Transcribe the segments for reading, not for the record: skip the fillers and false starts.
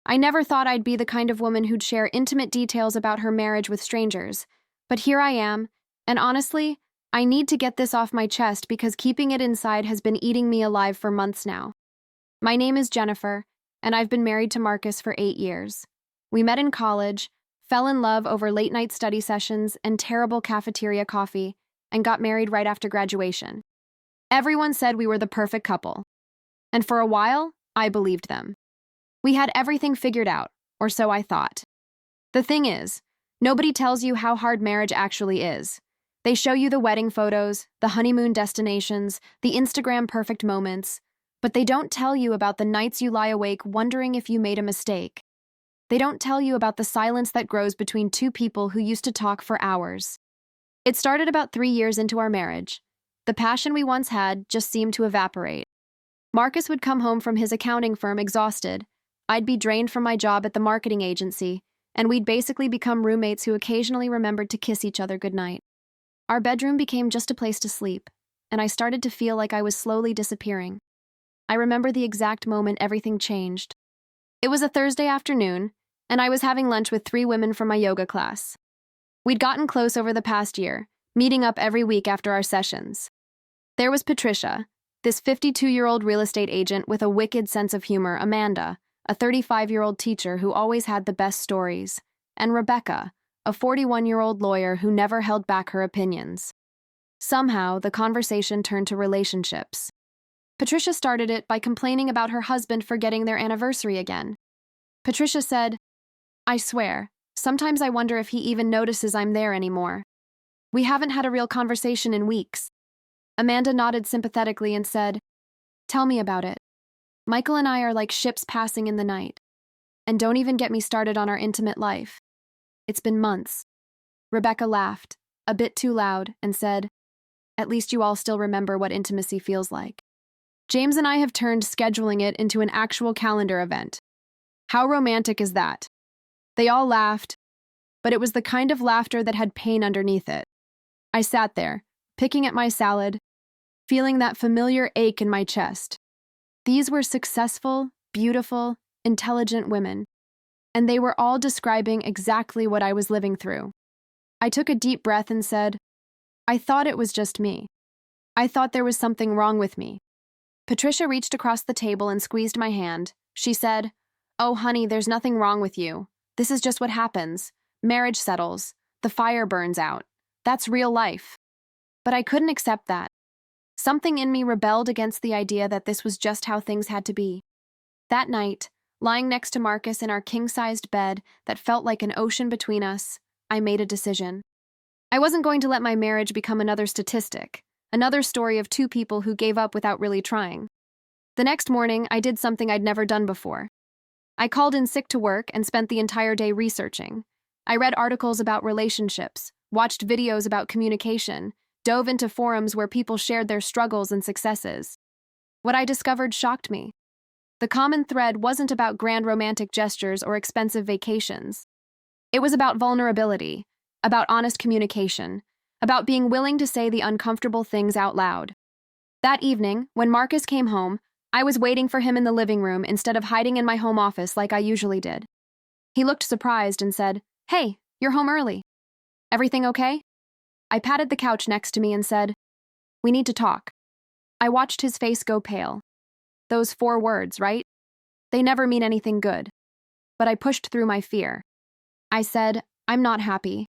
I never thought I'd be the kind of woman who'd share intimate details about her marriage with strangers. But here I am, and honestly, I need to get this off my chest because keeping it inside has been eating me alive for months now. My name is Jennifer, and I've been married to Marcus for 8 years. We met in college, fell in love over late-night study sessions and terrible cafeteria coffee, and got married right after graduation. Everyone said we were the perfect couple. And for a while, I believed them. We had everything figured out, or so I thought. The thing is, nobody tells you how hard marriage actually is. They show you the wedding photos, the honeymoon destinations, the Instagram perfect moments, but they don't tell you about the nights you lie awake wondering if you made a mistake. They don't tell you about the silence that grows between two people who used to talk for hours. It started about 3 years into our marriage. The passion we once had just seemed to evaporate. Marcus would come home from his accounting firm exhausted. I'd be drained from my job at the marketing agency, and we'd basically become roommates who occasionally remembered to kiss each other goodnight. Our bedroom became just a place to sleep, and I started to feel like I was slowly disappearing. I remember the exact moment everything changed. It was a Thursday afternoon, and I was having lunch with 3 women from my yoga class. We'd gotten close over the past year, meeting up every week after our sessions. There was Patricia, this 52-year-old real estate agent with a wicked sense of humor, Amanda, a 35-year-old teacher who always had the best stories, and Rebecca, a 41-year-old lawyer who never held back her opinions. Somehow, the conversation turned to relationships. Patricia started it by complaining about her husband forgetting their anniversary again. Patricia said, "I swear, sometimes I wonder if he even notices I'm there anymore. We haven't had a real conversation in weeks." Amanda nodded sympathetically and said, "Tell me about it. Michael and I are like ships passing in the night. And don't even get me started on our intimate life. It's been months." Rebecca laughed, a bit too loud, and said, "At least you all still remember what intimacy feels like." James and I have turned scheduling it into an actual calendar event. How romantic is that? They all laughed, but it was the kind of laughter that had pain underneath it. I sat there, picking at my salad, feeling that familiar ache in my chest. These were successful, beautiful, intelligent women, and they were all describing exactly what I was living through. I took a deep breath and said, "I thought it was just me. I thought there was something wrong with me." Patricia reached across the table and squeezed my hand. She said, "Oh, honey, there's nothing wrong with you. This is just what happens. Marriage settles. The fire burns out. That's real life." But I couldn't accept that. Something in me rebelled against the idea that this was just how things had to be. That night, lying next to Marcus in our king-sized bed that felt like an ocean between us, I made a decision. I wasn't going to let my marriage become another statistic, another story of 2 people who gave up without really trying. The next morning, I did something I'd never done before. I called in sick to work and spent the entire day researching. I read articles about relationships, watched videos about communication, dove into forums where people shared their struggles and successes. What I discovered shocked me. The common thread wasn't about grand romantic gestures or expensive vacations. It was about vulnerability, about honest communication, about being willing to say the uncomfortable things out loud. That evening, when Marcus came home, I was waiting for him in the living room instead of hiding in my home office like I usually did. He looked surprised and said, "Hey, you're home early. Everything okay?" I patted the couch next to me and said, "We need to talk." I watched his face go pale. Those 4 words, right? They never mean anything good. But I pushed through my fear. I said, "I'm not happy.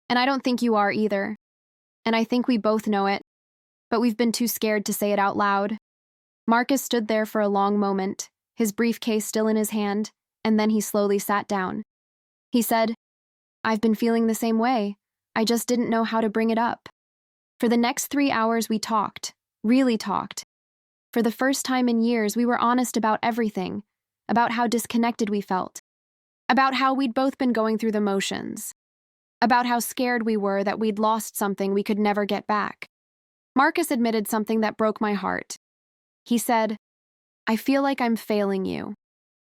And I don't think you are either. And I think we both know it. But we've been too scared to say it out loud." Marcus stood there for a long moment, his briefcase still in his hand, and then he slowly sat down. He said, "I've been feeling the same way. I just didn't know how to bring it up." For the next 3 hours we talked, really talked. For the first time in years, we were honest about everything, about how disconnected we felt, about how we'd both been going through the motions, about how scared we were that we'd lost something we could never get back. Marcus admitted something that broke my heart. He said, "I feel like I'm failing you.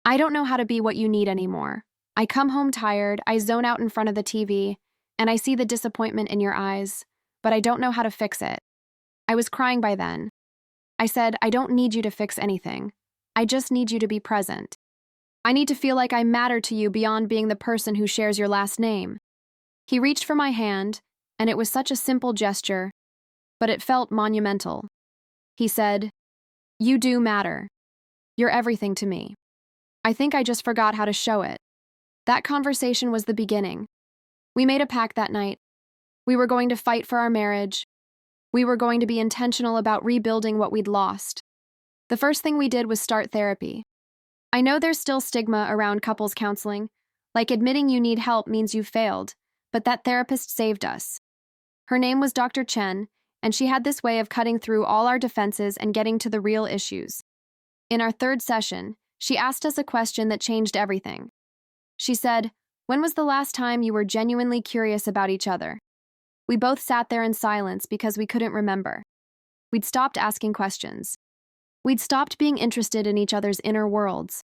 I don't know how to be what you need anymore. I come home tired, I zone out in front of the TV, and I see the disappointment in your eyes, but I don't know how to fix it." I was crying by then. I said, "I don't need you to fix anything. I just need you to be present." I need to feel like I matter to you beyond being the person who shares your last name." He reached for my hand, and it was such a simple gesture, but it felt monumental. He said, "You do matter. You're everything to me." I think I just forgot how to show it. That conversation was the beginning. We made a pact that night. We were going to fight for our marriage. We were going to be intentional about rebuilding what we'd lost. The first thing we did was start therapy. I know there's still stigma around couples counseling, like admitting you need help means you've failed, but that therapist saved us. Her name was Dr. Chen, and she had this way of cutting through all our defenses and getting to the real issues. In our third session, she asked us a question that changed everything. She said, "When was the last time you were genuinely curious about each other?" We both sat there in silence because we couldn't remember. We'd stopped asking questions. We'd stopped being interested in each other's inner worlds.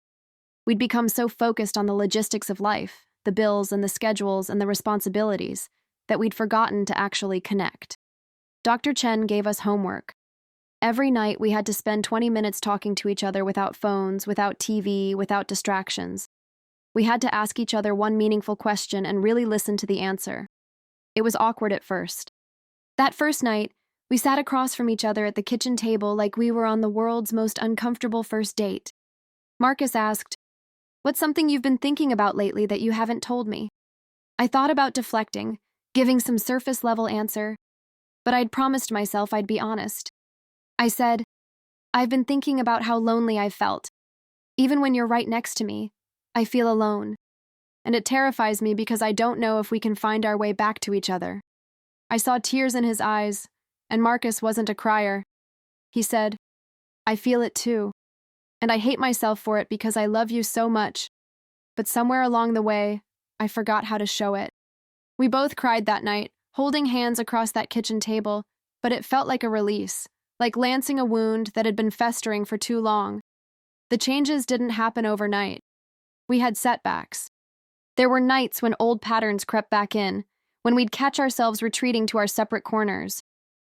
We'd become so focused on the logistics of life, the bills and the schedules and the responsibilities, that we'd forgotten to actually connect. Dr. Chen gave us homework. Every night we had to spend 20 minutes talking to each other without phones, without TV, without distractions. We had to ask each other one meaningful question and really listen to the answer. It was awkward at first. That first night, we sat across from each other at the kitchen table like we were on the world's most uncomfortable first date. Marcus asked, "What's something you've been thinking about lately that you haven't told me?" I thought about deflecting, giving some surface-level answer, but I'd promised myself I'd be honest. I said, "I've been thinking about how lonely I've felt. Even when you're right next to me, I feel alone. And it terrifies me because I don't know if we can find our way back to each other." I saw tears in his eyes, and Marcus wasn't a crier. He said, "I feel it too, and I hate myself for it because I love you so much. But somewhere along the way, I forgot how to show it." We both cried that night, holding hands across that kitchen table, but it felt like a release, like lancing a wound that had been festering for too long. The changes didn't happen overnight. We had setbacks. There were nights when old patterns crept back in, when we'd catch ourselves retreating to our separate corners.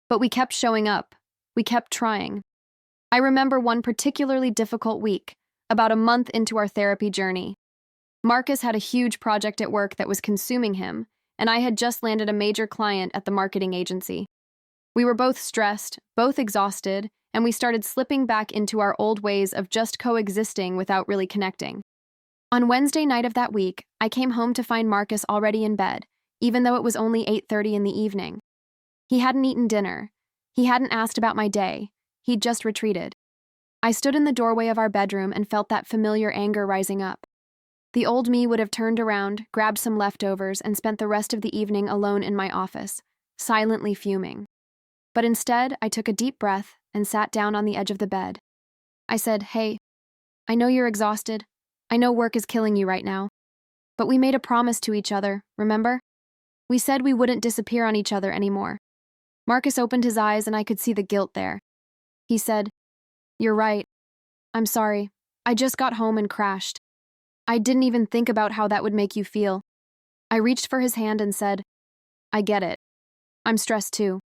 But we kept showing up. We kept trying. I remember one particularly difficult week, about a month into our therapy journey. Marcus had a huge project at work that was consuming him, and I had just landed a major client at the marketing agency. We were both stressed, both exhausted, and we started slipping back into our old ways of just coexisting without really connecting. On Wednesday night of that week, I came home to find Marcus already in bed, even though it was only 8:30 in the evening. He hadn't eaten dinner. He hadn't asked about my day. He'd just retreated. I stood in the doorway of our bedroom and felt that familiar anger rising up. The old me would have turned around, grabbed some leftovers, and spent the rest of the evening alone in my office, silently fuming. But instead, I took a deep breath and sat down on the edge of the bed. I said, "Hey, I know you're exhausted. I know work is killing you right now. But we made a promise to each other, remember? We said we wouldn't disappear on each other anymore." Marcus opened his eyes and I could see the guilt there. He said, "You're right. I'm sorry. I just got home and crashed. I didn't even think about how that would make you feel." I reached for his hand and said, "I get it. I'm stressed too.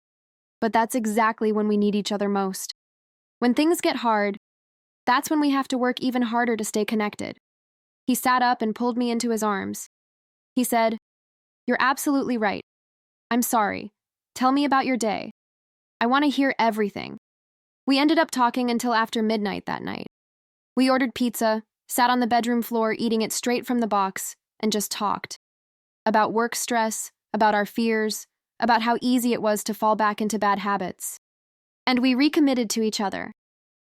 But that's exactly when we need each other most. When things get hard, that's when we have to work even harder to stay connected." He sat up and pulled me into his arms. He said, "You're absolutely right. I'm sorry. Tell me about your day. I want to hear everything." We ended up talking until after midnight that night. We ordered pizza, sat on the bedroom floor eating it straight from the box, and just talked. About work stress, about our fears, about how easy it was to fall back into bad habits. And we recommitted to each other,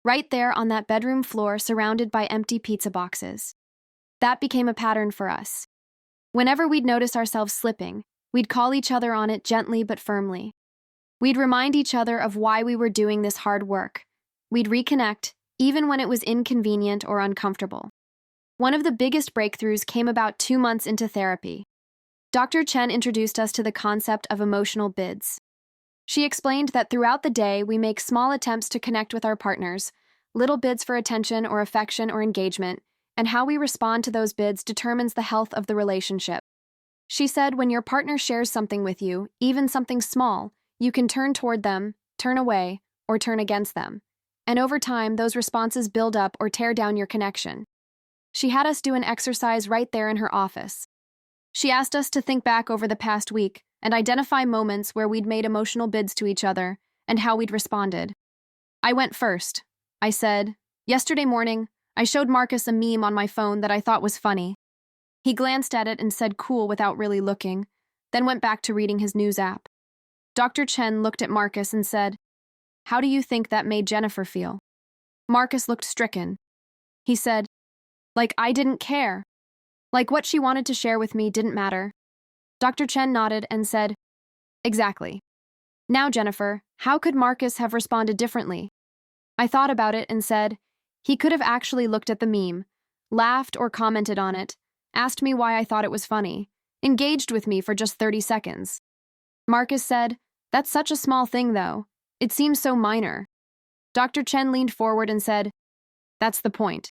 right there on that bedroom floor surrounded by empty pizza boxes. That became a pattern for us. Whenever we'd notice ourselves slipping, we'd call each other on it gently but firmly. We'd remind each other of why we were doing this hard work. We'd reconnect, even when it was inconvenient or uncomfortable. One of the biggest breakthroughs came about 2 months into therapy. Dr. Chen introduced us to the concept of emotional bids. She explained that throughout the day, we make small attempts to connect with our partners, little bids for attention or affection or engagement, and how we respond to those bids determines the health of the relationship. She said when your partner shares something with you, even something small, you can turn toward them, turn away, or turn against them. And over time, those responses build up or tear down your connection. She had us do an exercise right there in her office. She asked us to think back over the past week and identify moments where we'd made emotional bids to each other and how we'd responded. I went first. I said, "Yesterday morning, I showed Marcus a meme on my phone that I thought was funny. He glanced at it and said cool without really looking, then went back to reading his news app. Dr. Chen looked at Marcus and said, "How do you think that made Jennifer feel?" Marcus looked stricken. He said, "Like I didn't care. Like what she wanted to share with me didn't matter." Dr. Chen nodded and said, "Exactly. Now, Jennifer, how could Marcus have responded differently?" I thought about it and said, he could have actually looked at the meme, laughed or commented on it, asked me why I thought it was funny, engaged with me for just 30 seconds. Marcus said, "That's such a small thing, though. It seems so minor." Dr. Chen leaned forward and said, "That's the point.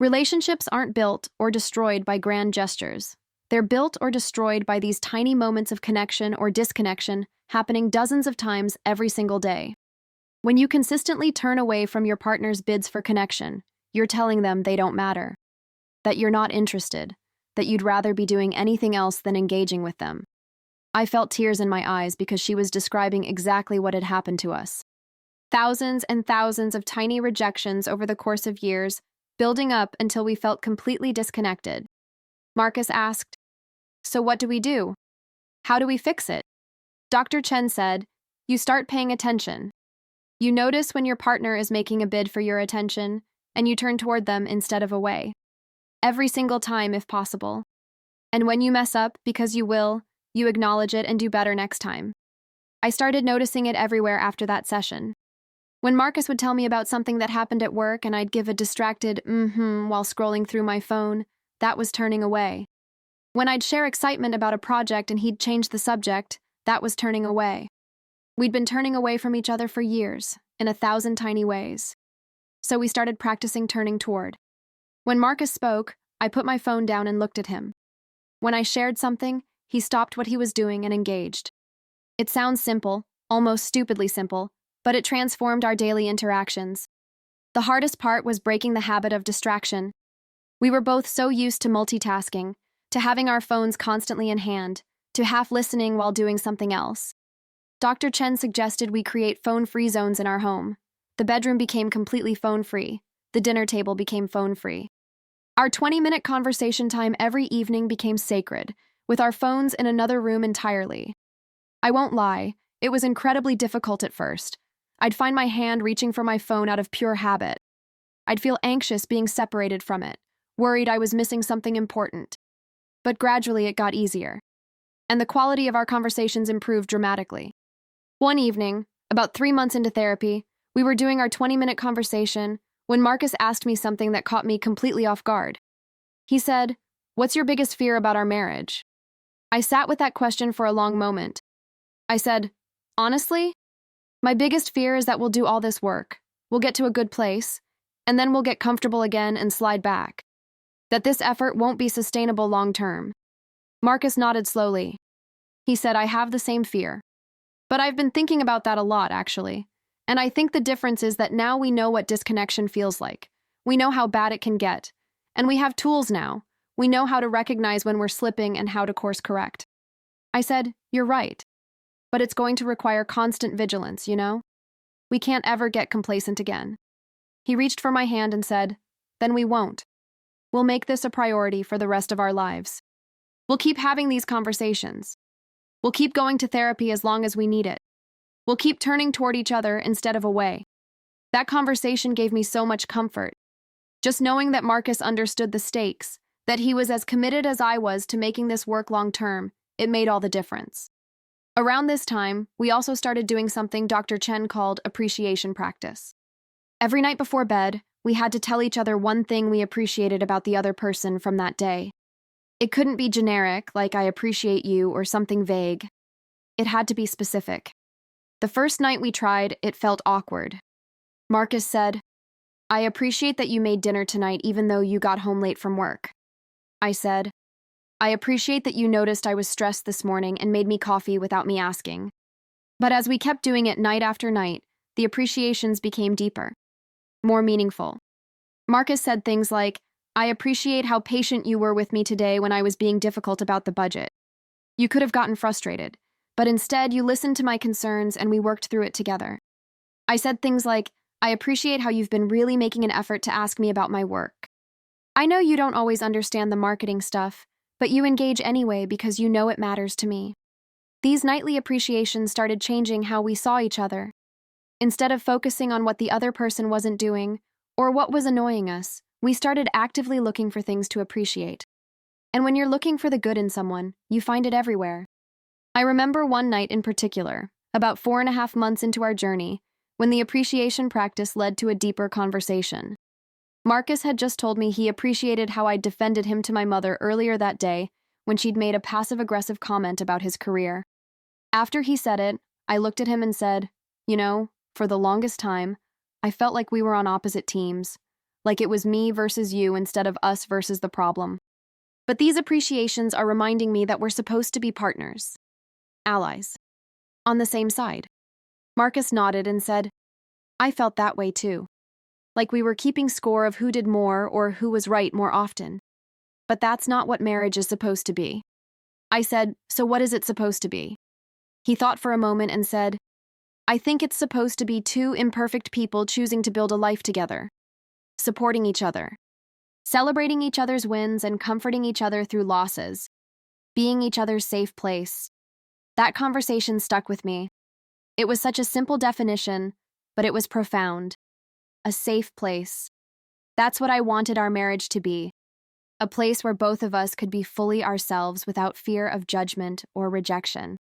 Relationships aren't built or destroyed by grand gestures. They're built or destroyed by these tiny moments of connection or disconnection happening dozens of times every single day. When you consistently turn away from your partner's bids for connection, you're telling them they don't matter, that you're not interested, that you'd rather be doing anything else than engaging with them." I felt tears in my eyes because she was describing exactly what had happened to us. Thousands and thousands of tiny rejections over the course of years, building up until we felt completely disconnected. Marcus asked, "So what do we do? How do we fix it?" Dr. Chen said, "You start paying attention. You notice when your partner is making a bid for your attention, and you turn toward them instead of away. Every single time, if possible. And when you mess up, because you will, you acknowledge it and do better next time." I started noticing it everywhere after that session. When Marcus would tell me about something that happened at work and I'd give a distracted while scrolling through my phone, that was turning away. When I'd share excitement about a project and he'd change the subject, that was turning away. We'd been turning away from each other for years, in 1,000 tiny ways. So we started practicing turning toward. When Marcus spoke, I put my phone down and looked at him. When I shared something, he stopped what he was doing and engaged. It sounds simple, almost stupidly simple, but it transformed our daily interactions. The hardest part was breaking the habit of distraction. We were both so used to multitasking, to having our phones constantly in hand, to half listening while doing something else. Dr. Chen suggested we create phone-free zones in our home. The bedroom became completely phone-free. The dinner table became phone-free. Our 20-minute conversation time every evening became sacred, with our phones in another room entirely. I won't lie, it was incredibly difficult at first. I'd find my hand reaching for my phone out of pure habit. I'd feel anxious being separated from it, worried I was missing something important. But gradually it got easier, and the quality of our conversations improved dramatically. One evening, about 3 months into therapy, we were doing our 20-minute conversation when Marcus asked me something that caught me completely off guard. He said, "What's your biggest fear about our marriage?" I sat with that question for a long moment. I said, "Honestly, my biggest fear is that we'll do all this work, we'll get to a good place, and then we'll get comfortable again and slide back. That this effort won't be sustainable long term." Marcus nodded slowly. He said, "I have the same fear. But I've been thinking about that a lot, actually. And I think the difference is that now we know what disconnection feels like. We know how bad it can get. And we have tools now. We know how to recognize when we're slipping and how to course correct." I said, "You're right. But it's going to require constant vigilance, you know? We can't ever get complacent again." He reached for my hand and said, "Then we won't. We'll make this a priority for the rest of our lives. We'll keep having these conversations. We'll keep going to therapy as long as we need it. We'll keep turning toward each other instead of away." That conversation gave me so much comfort. Just knowing that Marcus understood the stakes, that he was as committed as I was to making this work long term, it made all the difference. Around this time, we also started doing something Dr. Chen called appreciation practice. Every night before bed, we had to tell each other one thing we appreciated about the other person from that day. It couldn't be generic, like "I appreciate you" or something vague. It had to be specific. The first night we tried, it felt awkward. Marcus said, "I appreciate that you made dinner tonight even though you got home late from work." I said, "I appreciate that you noticed I was stressed this morning and made me coffee without me asking." But as we kept doing it night after night, the appreciations became deeper, more meaningful. Marcus said things like, I appreciate how patient you were with me today when I was being difficult about the budget. You could have gotten frustrated, but instead you listened to my concerns and we worked through it together. I said things like, I appreciate how you've been really making an effort to ask me about my work. I know you don't always understand the marketing stuff, but you engage anyway because you know it matters to me. These nightly appreciations started changing how we saw each other. Instead of focusing on what the other person wasn't doing or what was annoying us, we started actively looking for things to appreciate. And when you're looking for the good in someone, you find it everywhere. I remember one night in particular, about 4.5 months into our journey, when the appreciation practice led to a deeper conversation. Marcus had just told me he appreciated how I'd defended him to my mother earlier that day when she'd made a passive-aggressive comment about his career. After he said it, I looked at him and said, for the longest time, I felt like we were on opposite teams, like it was me versus you instead of us versus the problem. But these appreciations are reminding me that we're supposed to be partners, allies, on the same side. Marcus nodded and said, I felt that way too. Like we were keeping score of who did more or who was right more often. But that's not what marriage is supposed to be. I said, so what is it supposed to be? He thought for a moment and said, I think it's supposed to be two imperfect people choosing to build a life together, supporting each other, celebrating each other's wins and comforting each other through losses, being each other's safe place. That conversation stuck with me. It was such a simple definition, but it was profound. A safe place. That's what I wanted our marriage to be. A place where both of us could be fully ourselves without fear of judgment or rejection.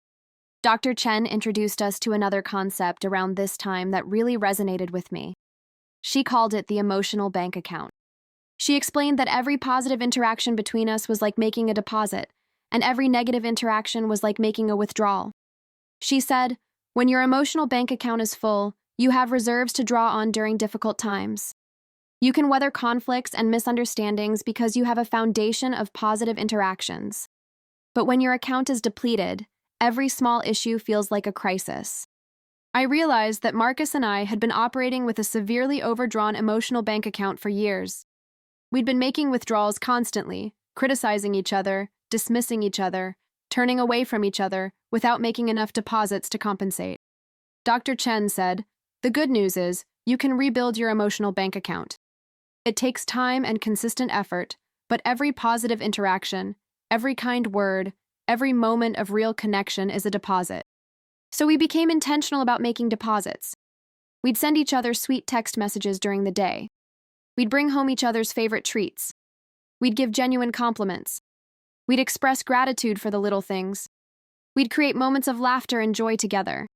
Dr. Chen introduced us to another concept around this time that really resonated with me. She called it the emotional bank account. She explained that every positive interaction between us was like making a deposit, and every negative interaction was like making a withdrawal. She said, when your emotional bank account is full, you have reserves to draw on during difficult times. You can weather conflicts and misunderstandings because you have a foundation of positive interactions. But when your account is depleted, every small issue feels like a crisis. I realized that Marcus and I had been operating with a severely overdrawn emotional bank account for years. We'd been making withdrawals constantly, criticizing each other, dismissing each other, turning away from each other without making enough deposits to compensate. Dr. Chen said, the good news is, you can rebuild your emotional bank account. It takes time and consistent effort, but every positive interaction, every kind word, every moment of real connection is a deposit. So we became intentional about making deposits. We'd send each other sweet text messages during the day. We'd bring home each other's favorite treats. We'd give genuine compliments. We'd express gratitude for the little things. We'd create moments of laughter and joy together.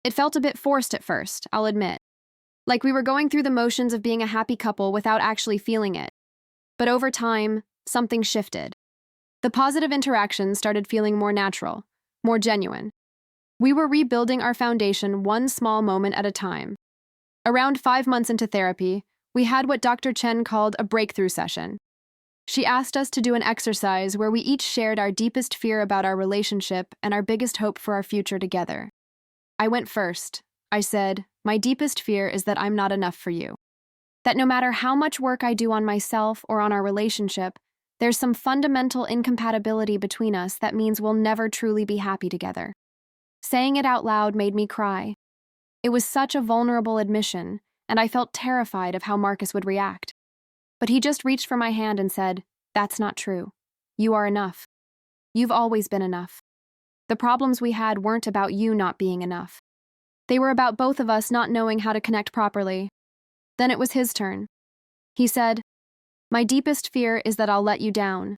It felt a bit forced at first, I'll admit. Like we were going through the motions of being a happy couple without actually feeling it. But over time, something shifted. The positive interactions started feeling more natural, more genuine. We were rebuilding our foundation one small moment at a time. Around 5 months into therapy, we had what Dr. Chen called a breakthrough session. She asked us to do an exercise where we each shared our deepest fear about our relationship and our biggest hope for our future together. I went first. I said, my deepest fear is that I'm not enough for you. That no matter how much work I do on myself or on our relationship, there's some fundamental incompatibility between us that means we'll never truly be happy together. Saying it out loud made me cry. It was such a vulnerable admission, and I felt terrified of how Marcus would react. But he just reached for my hand and said, that's not true. You are enough. You've always been enough. The problems we had weren't about you not being enough. They were about both of us not knowing how to connect properly. Then it was his turn. He said, my deepest fear is that I'll let you down,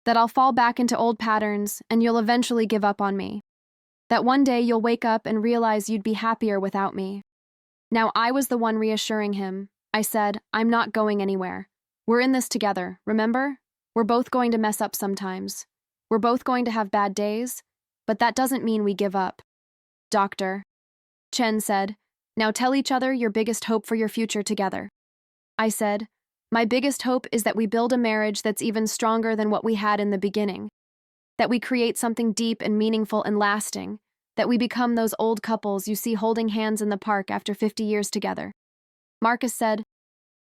that I'll fall back into old patterns and you'll eventually give up on me, that one day you'll wake up and realize you'd be happier without me. Now I was the one reassuring him. I said, I'm not going anywhere. We're in this together, remember? We're both going to mess up sometimes. We're both going to have bad days, but that doesn't mean we give up. Dr. Chen said, now tell each other your biggest hope for your future together. I said, my biggest hope is that we build a marriage that's even stronger than what we had in the beginning, that we create something deep and meaningful and lasting, that we become those old couples you see holding hands in the park after 50 years together. Marcus said,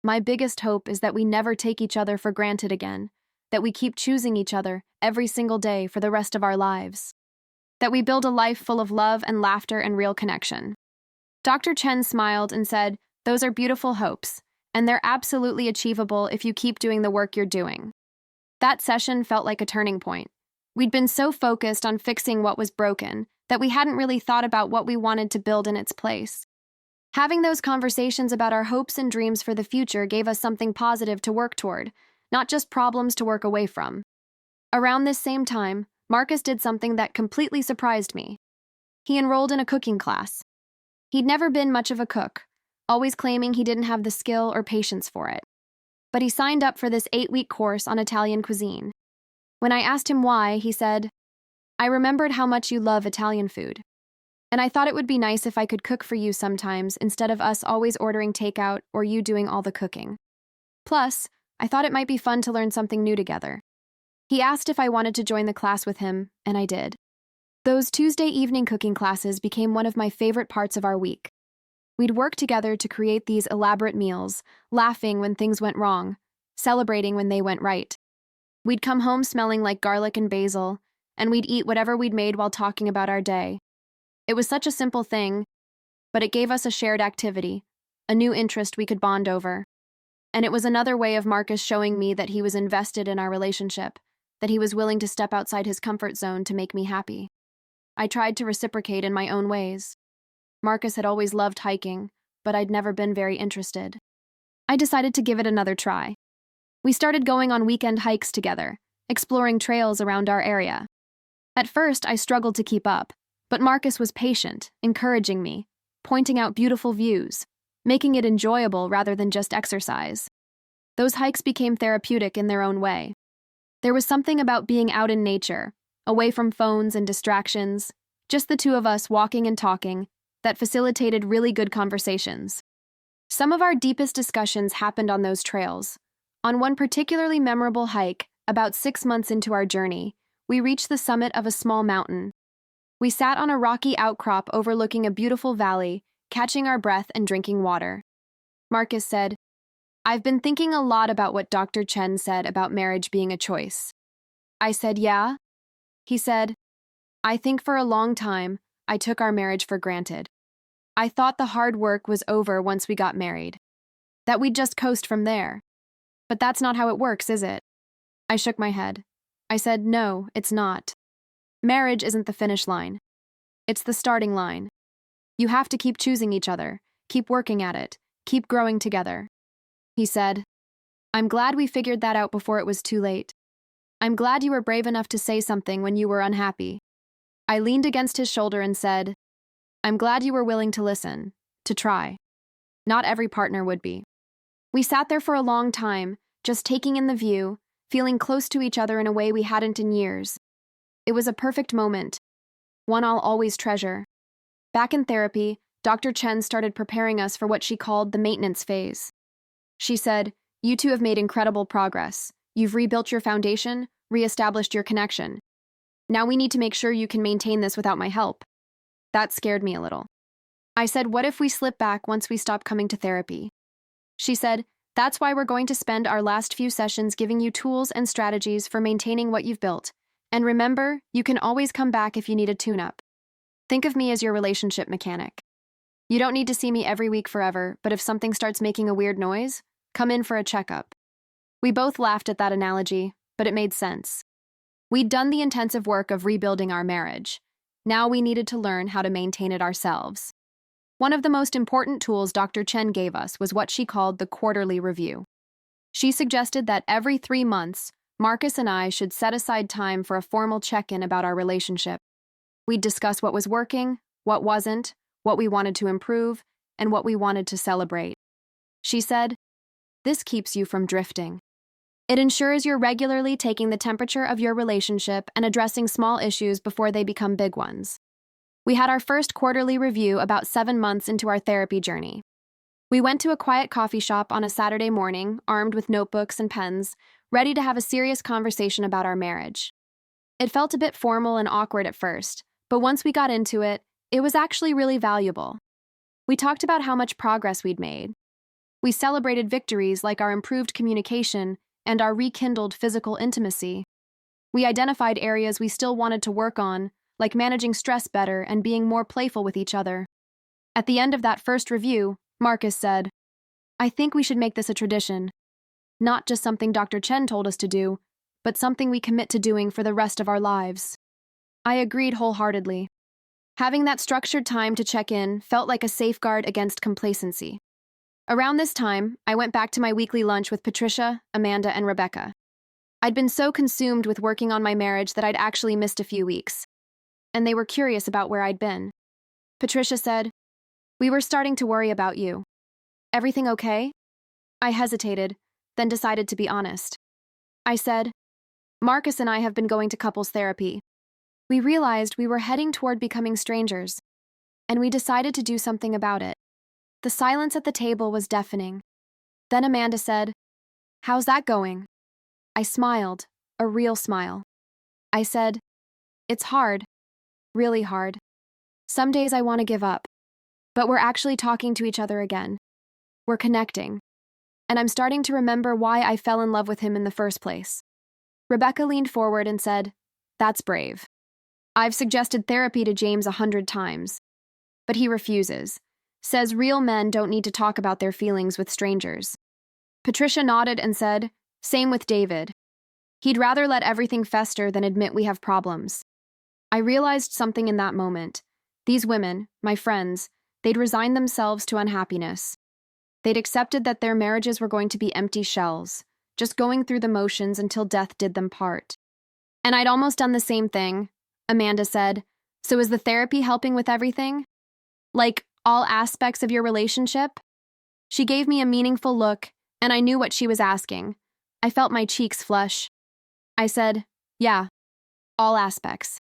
My biggest hope is that we never take each other for granted again, that we keep choosing each other every single day for the rest of our lives, that we build a life full of love and laughter and real connection. Dr. Chen smiled and said, "Those are beautiful hopes, and they're absolutely achievable if you keep doing the work you're doing." That session felt like a turning point. We'd been so focused on fixing what was broken that we hadn't really thought about what we wanted to build in its place. Having those conversations about our hopes and dreams for the future gave us something positive to work toward, not just problems to work away from. Around this same time, Marcus did something that completely surprised me. He enrolled in a cooking class. He'd never been much of a cook, always claiming he didn't have the skill or patience for it. But he signed up for this 8-week course on Italian cuisine. When I asked him why, he said, "I remembered how much you love Italian food. And I thought it would be nice if I could cook for you sometimes instead of us always ordering takeout or you doing all the cooking. Plus, I thought it might be fun to learn something new together." He asked if I wanted to join the class with him, and I did. Those Tuesday evening cooking classes became one of my favorite parts of our week. We'd work together to create these elaborate meals, laughing when things went wrong, celebrating when they went right. We'd come home smelling like garlic and basil, and we'd eat whatever we'd made while talking about our day. It was such a simple thing, but it gave us a shared activity, a new interest we could bond over. And it was another way of Marcus showing me that he was invested in our relationship, that he was willing to step outside his comfort zone to make me happy. I tried to reciprocate in my own ways. Marcus had always loved hiking, but I'd never been very interested. I decided to give it another try. We started going on weekend hikes together, exploring trails around our area. At first, I struggled to keep up, but Marcus was patient, encouraging me, pointing out beautiful views, making it enjoyable rather than just exercise. Those hikes became therapeutic in their own way. There was something about being out in nature, away from phones and distractions, just the two of us walking and talking, that facilitated really good conversations. Some of our deepest discussions happened on those trails. On one particularly memorable hike, about 6 months into our journey, we reached the summit of a small mountain. We sat on a rocky outcrop overlooking a beautiful valley, catching our breath and drinking water. Marcus said, "I've been thinking a lot about what Dr. Chen said about marriage being a choice." I said, "Yeah?" He said, "I think for a long time, I took our marriage for granted. I thought the hard work was over once we got married, that we'd just coast from there. But that's not how it works, is it?" I shook my head. I said, "No, it's not. Marriage isn't the finish line. It's the starting line. You have to keep choosing each other, keep working at it, keep growing together." He said, "I'm glad we figured that out before it was too late. I'm glad you were brave enough to say something when you were unhappy." I leaned against his shoulder and said, "I'm glad you were willing to listen, to try. Not every partner would be." We sat there for a long time, just taking in the view, feeling close to each other in a way we hadn't in years. It was a perfect moment, one I'll always treasure. Back in therapy, Dr. Chen started preparing us for what she called the maintenance phase. She said, "You two have made incredible progress. You've rebuilt your foundation, reestablished your connection. Now we need to make sure you can maintain this without my help." That scared me a little. I said, "What if we slip back once we stop coming to therapy?" She said, "That's why we're going to spend our last few sessions giving you tools and strategies for maintaining what you've built. And remember, you can always come back if you need a tune-up. Think of me as your relationship mechanic. You don't need to see me every week forever, but if something starts making a weird noise, come in for a checkup." We both laughed at that analogy, but it made sense. We'd done the intensive work of rebuilding our marriage. Now we needed to learn how to maintain it ourselves. One of the most important tools Dr. Chen gave us was what she called the quarterly review. She suggested that every 3 months, Marcus and I should set aside time for a formal check-in about our relationship. We'd discuss what was working, what wasn't, what we wanted to improve, and what we wanted to celebrate. She said, "This keeps you from drifting. It ensures you're regularly taking the temperature of your relationship and addressing small issues before they become big ones." We had our first quarterly review about 7 months into our therapy journey. We went to a quiet coffee shop on a Saturday morning, armed with notebooks and pens, ready to have a serious conversation about our marriage. It felt a bit formal and awkward at first, but once we got into it, it was actually really valuable. We talked about how much progress we'd made, We celebrated victories like our improved communication and our rekindled physical intimacy. We identified areas we still wanted to work on, like managing stress better and being more playful with each other. At the end of that first review, Marcus said, "I think we should make this a tradition. Not just something Dr. Chen told us to do, but something we commit to doing for the rest of our lives." I agreed wholeheartedly. Having that structured time to check in felt like a safeguard against complacency. Around this time, I went back to my weekly lunch with Patricia, Amanda, and Rebecca. I'd been so consumed with working on my marriage that I'd actually missed a few weeks, and they were curious about where I'd been. Patricia said, "We were starting to worry about you. Everything okay?" I hesitated, then decided to be honest. I said, "Marcus and I have been going to couples therapy. We realized we were heading toward becoming strangers, and we decided to do something about it." The silence at the table was deafening. Then Amanda said, "How's that going?" I smiled, a real smile. I said, "It's hard, really hard. Some days I want to give up, but we're actually talking to each other again. We're connecting, and I'm starting to remember why I fell in love with him in the first place." Rebecca leaned forward and said, "That's brave. I've suggested therapy to James 100 times, but he refuses. Says real men don't need to talk about their feelings with strangers." Patricia nodded and said, "Same with David. He'd rather let everything fester than admit we have problems." I realized something in that moment. These women, my friends, they'd resigned themselves to unhappiness. They'd accepted that their marriages were going to be empty shells, just going through the motions until death did them part. And I'd almost done the same thing. Amanda said, "So is the therapy helping with everything? Like, all aspects of your relationship?" She gave me a meaningful look, and I knew what she was asking. I felt my cheeks flush. I said, "Yeah, all aspects."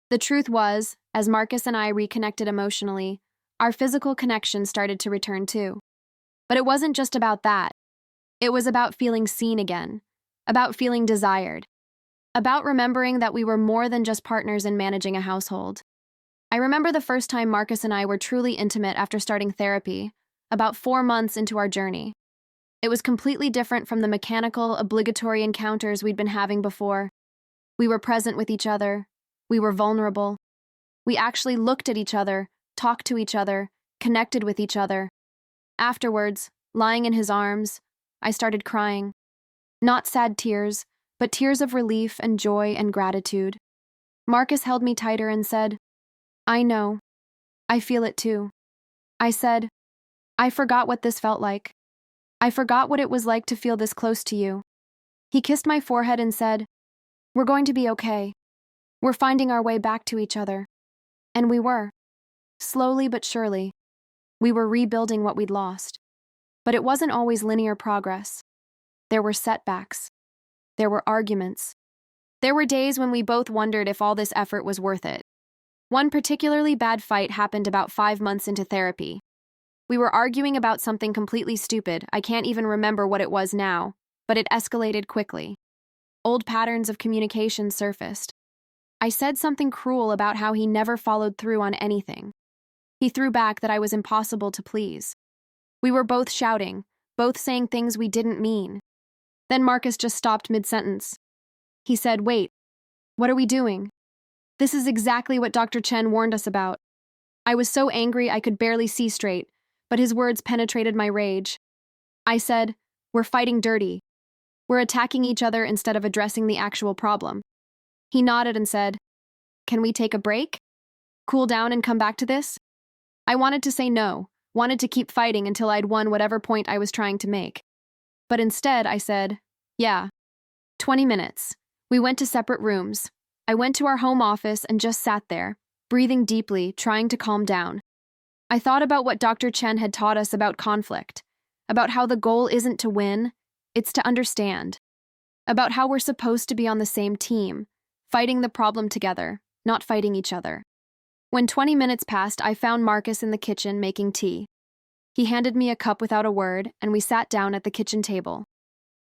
The truth was, as Marcus and I reconnected emotionally, our physical connection started to return too. But it wasn't just about that. It was about feeling seen again, about feeling desired, about remembering that we were more than just partners in managing a household. I remember the first time Marcus and I were truly intimate after starting therapy, about 4 months into our journey. It was completely different from the mechanical, obligatory encounters we'd been having before. We were present with each other. We were vulnerable. We actually looked at each other, talked to each other, connected with each other. Afterwards, lying in his arms, I started crying. Not sad tears, but tears of relief and joy and gratitude. Marcus held me tighter and said, "I know. I feel it too." I said, "I forgot what this felt like. I forgot what it was like to feel this close to you." He kissed my forehead and said, "We're going to be okay. We're finding our way back to each other." And we were. Slowly but surely. We were rebuilding what we'd lost. But it wasn't always linear progress. There were setbacks. There were arguments. There were days when we both wondered if all this effort was worth it. One particularly bad fight happened about 5 months into therapy. We were arguing about something completely stupid. I can't even remember what it was now, but it escalated quickly. Old patterns of communication surfaced. I said something cruel about how he never followed through on anything. He threw back that I was impossible to please. We were both shouting, both saying things we didn't mean. Then Marcus just stopped mid-sentence. He said, "Wait, what are we doing? This is exactly what Dr. Chen warned us about." I was so angry I could barely see straight, but his words penetrated my rage. I said, "We're fighting dirty. We're attacking each other instead of addressing the actual problem." He nodded and said, "Can we take a break? Cool down and come back to this?" I wanted to say no, wanted to keep fighting until I'd won whatever point I was trying to make. But instead, I said, "Yeah." 20 minutes. We went to separate rooms. I went to our home office and just sat there, breathing deeply, trying to calm down. I thought about what Dr. Chen had taught us about conflict, about how the goal isn't to win, it's to understand, about how we're supposed to be on the same team, fighting the problem together, not fighting each other. When 20 minutes passed, I found Marcus in the kitchen making tea. He handed me a cup without a word, and we sat down at the kitchen table.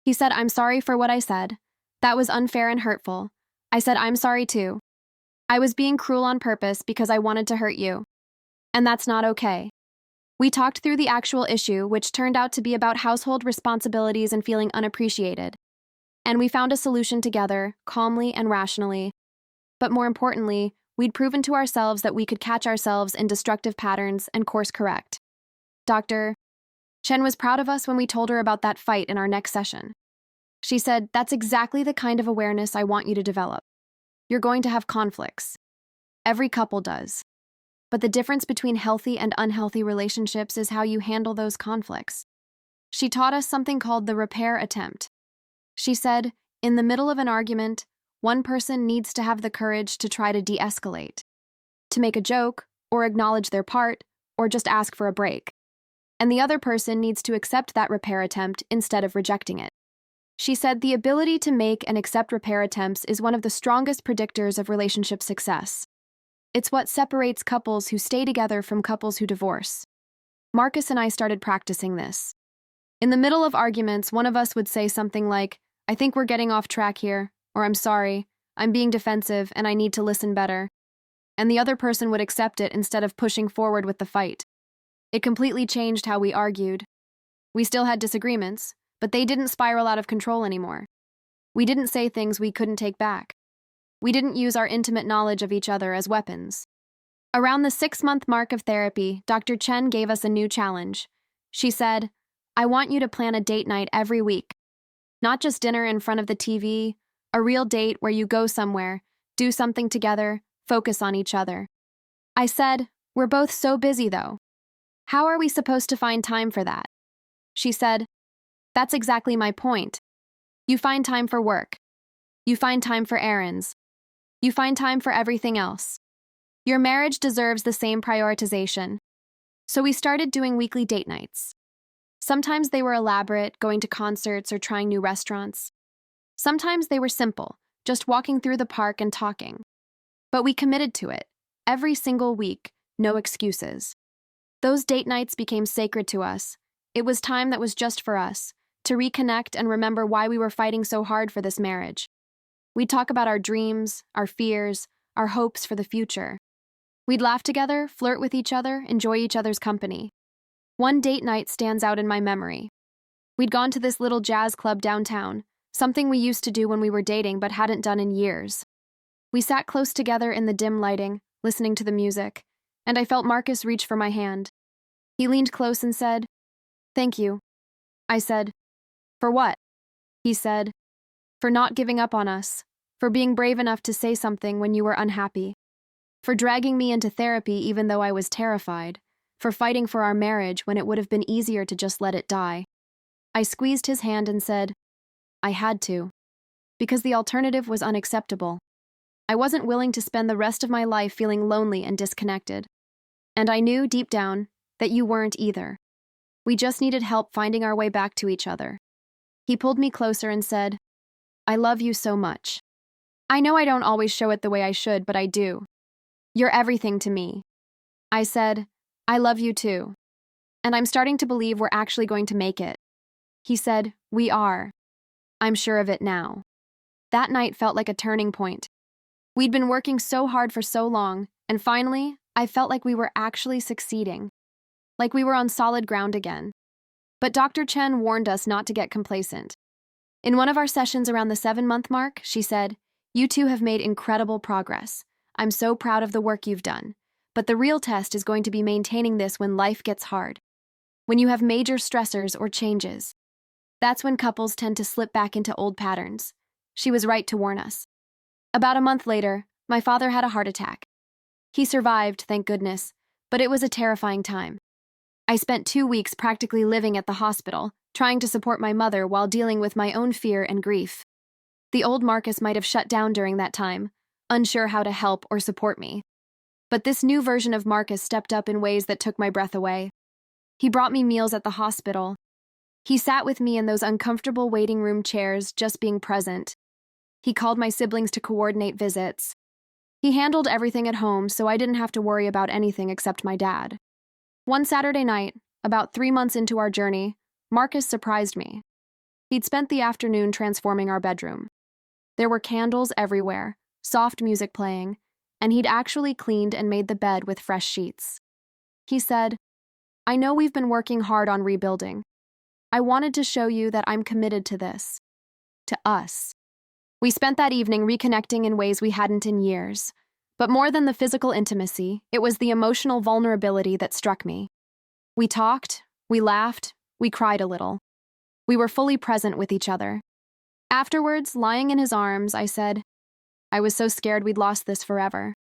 He said, "I'm sorry for what I said. That was unfair and hurtful." I said, "I'm sorry too. I was being cruel on purpose because I wanted to hurt you. And that's not okay." We talked through the actual issue, which turned out to be about household responsibilities and feeling unappreciated. And we found a solution together, calmly and rationally. But more importantly, we'd proven to ourselves that we could catch ourselves in destructive patterns and course correct. Dr. Chen was proud of us when we told her about that fight in our next session. She said, "That's exactly the kind of awareness I want you to develop. You're going to have conflicts. Every couple does. But the difference between healthy and unhealthy relationships is how you handle those conflicts." She taught us something called the repair attempt. She said, in the middle of an argument, one person needs to have the courage to try to de-escalate, to make a joke, or acknowledge their part, or just ask for a break. And the other person needs to accept that repair attempt instead of rejecting it. She said the ability to make and accept repair attempts is one of the strongest predictors of relationship success. It's what separates couples who stay together from couples who divorce. Marcus and I started practicing this. In the middle of arguments, one of us would say something like, "I think we're getting off track here," or "I'm sorry, I'm being defensive and I need to listen better." And the other person would accept it instead of pushing forward with the fight. It completely changed how we argued. We still had disagreements, but they didn't spiral out of control anymore. We didn't say things we couldn't take back. We didn't use our intimate knowledge of each other as weapons. Around the 6-month mark of therapy, Dr. Chen gave us a new challenge. She said, "I want you to plan a date night every week. Not just dinner in front of the TV, a real date where you go somewhere, do something together, focus on each other." I said, "We're both so busy though. How are we supposed to find time for that?" She said, "That's exactly my point. You find time for work. You find time for errands. You find time for everything else. Your marriage deserves the same prioritization." So we started doing weekly date nights. Sometimes they were elaborate, going to concerts or trying new restaurants. Sometimes they were simple, just walking through the park and talking. But we committed to it, every single week, no excuses. Those date nights became sacred to us. It was time that was just for us, to reconnect and remember why we were fighting so hard for this marriage. We'd talk about our dreams, our fears, our hopes for the future. We'd laugh together, flirt with each other, enjoy each other's company. One date night stands out in my memory. We'd gone to this little jazz club downtown, something we used to do when we were dating but hadn't done in years. We sat close together in the dim lighting, listening to the music, and I felt Marcus reach for my hand. He leaned close and said, "Thank you." I said, "For what?" He said, "For not giving up on us, for being brave enough to say something when you were unhappy, for dragging me into therapy even though I was terrified, for fighting for our marriage when it would have been easier to just let it die." I squeezed his hand and said, "I had to, because the alternative was unacceptable. I wasn't willing to spend the rest of my life feeling lonely and disconnected. And I knew deep down that you weren't either. We just needed help finding our way back to each other." He pulled me closer and said, "I love you so much. I know I don't always show it the way I should, but I do. You're everything to me." I said, "I love you too. And I'm starting to believe we're actually going to make it." He said, "We are. I'm sure of it now." That night felt like a turning point. We'd been working so hard for so long, and finally, I felt like we were actually succeeding. Like we were on solid ground again. But Dr. Chen warned us not to get complacent. In one of our sessions around the 7-month mark, she said, "You two have made incredible progress. I'm so proud of the work you've done. But the real test is going to be maintaining this when life gets hard. When you have major stressors or changes. That's when couples tend to slip back into old patterns." She was right to warn us. About a month later, my father had a heart attack. He survived, thank goodness, but it was a terrifying time. I spent 2 weeks practically living at the hospital, trying to support my mother while dealing with my own fear and grief. The old Marcus might have shut down during that time, unsure how to help or support me. But this new version of Marcus stepped up in ways that took my breath away. He brought me meals at the hospital. He sat with me in those uncomfortable waiting room chairs, just being present. He called my siblings to coordinate visits. He handled everything at home, so I didn't have to worry about anything except my dad. One Saturday night, about 3 months into our journey, Marcus surprised me. He'd spent the afternoon transforming our bedroom. There were candles everywhere, soft music playing, and he'd actually cleaned and made the bed with fresh sheets. He said, I know we've been working hard on rebuilding. I wanted to show you that I'm committed to this. To us. We spent that evening reconnecting in ways we hadn't in years. But more than the physical intimacy, it was the emotional vulnerability that struck me. We talked, we laughed, we cried a little. We were fully present with each other. Afterwards, lying in his arms, I said, I was so scared we'd lost this forever.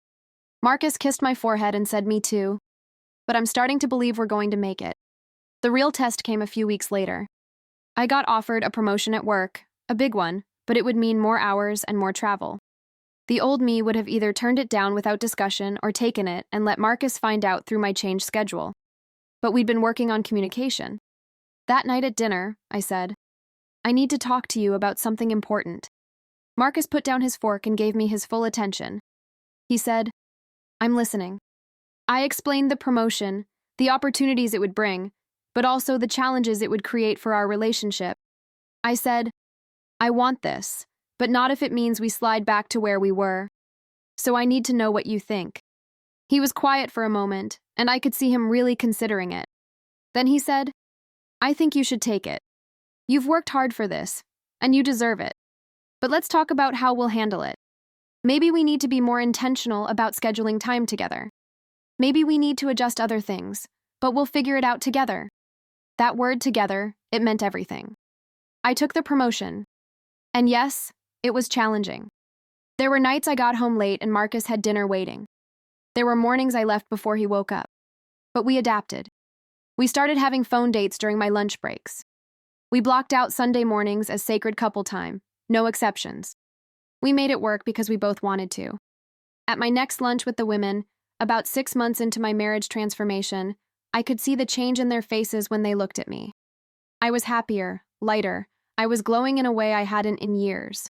Marcus kissed my forehead and said, me too. But I'm starting to believe we're going to make it. The real test came a few weeks later. I got offered a promotion at work, a big one, but it would mean more hours and more travel. The old me would have either turned it down without discussion or taken it and let Marcus find out through my changed schedule. But we'd been working on communication. That night at dinner, I said, I need to talk to you about something important. Marcus put down his fork and gave me his full attention. He said, I'm listening. I explained the promotion, the opportunities it would bring, but also the challenges it would create for our relationship. I said, I want this, but not if it means we slide back to where we were. So I need to know what you think. He was quiet for a moment, and I could see him really considering it. Then he said, I think you should take it. You've worked hard for this, and you deserve it. But let's talk about how we'll handle it. Maybe we need to be more intentional about scheduling time together. Maybe we need to adjust other things, but we'll figure it out together. That word together, it meant everything. I took the promotion. And yes, it was challenging. There were nights I got home late and Marcus had dinner waiting. There were mornings I left before he woke up. But we adapted. We started having phone dates during my lunch breaks. We blocked out Sunday mornings as sacred couple time, no exceptions. We made it work because we both wanted to. At my next lunch with the women, about 6 months into my marriage transformation, I could see the change in their faces when they looked at me. I was happier, lighter. I was glowing in a way I hadn't in years.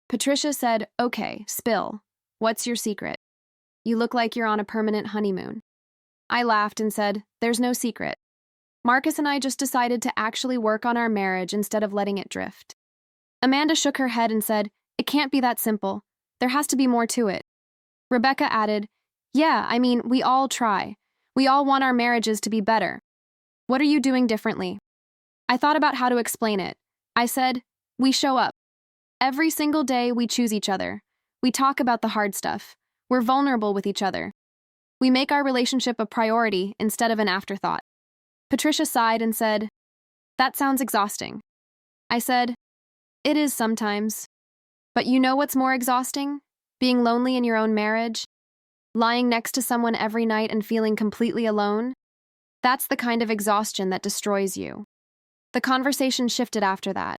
Patricia said, okay, spill. What's your secret? You look like you're on a permanent honeymoon. I laughed and said, there's no secret. Marcus and I just decided to actually work on our marriage instead of letting it drift. Amanda shook her head and said, it can't be that simple. There has to be more to it. Rebecca added, yeah, I mean, we all try. We all want our marriages to be better. What are you doing differently? I thought about how to explain it. I said, we show up. Every single day we choose each other. We talk about the hard stuff. We're vulnerable with each other. We make our relationship a priority instead of an afterthought. Patricia sighed and said, that sounds exhausting. I said, it is sometimes. But you know what's more exhausting? Being lonely in your own marriage? Lying next to someone every night and feeling completely alone? That's the kind of exhaustion that destroys you. The conversation shifted after that.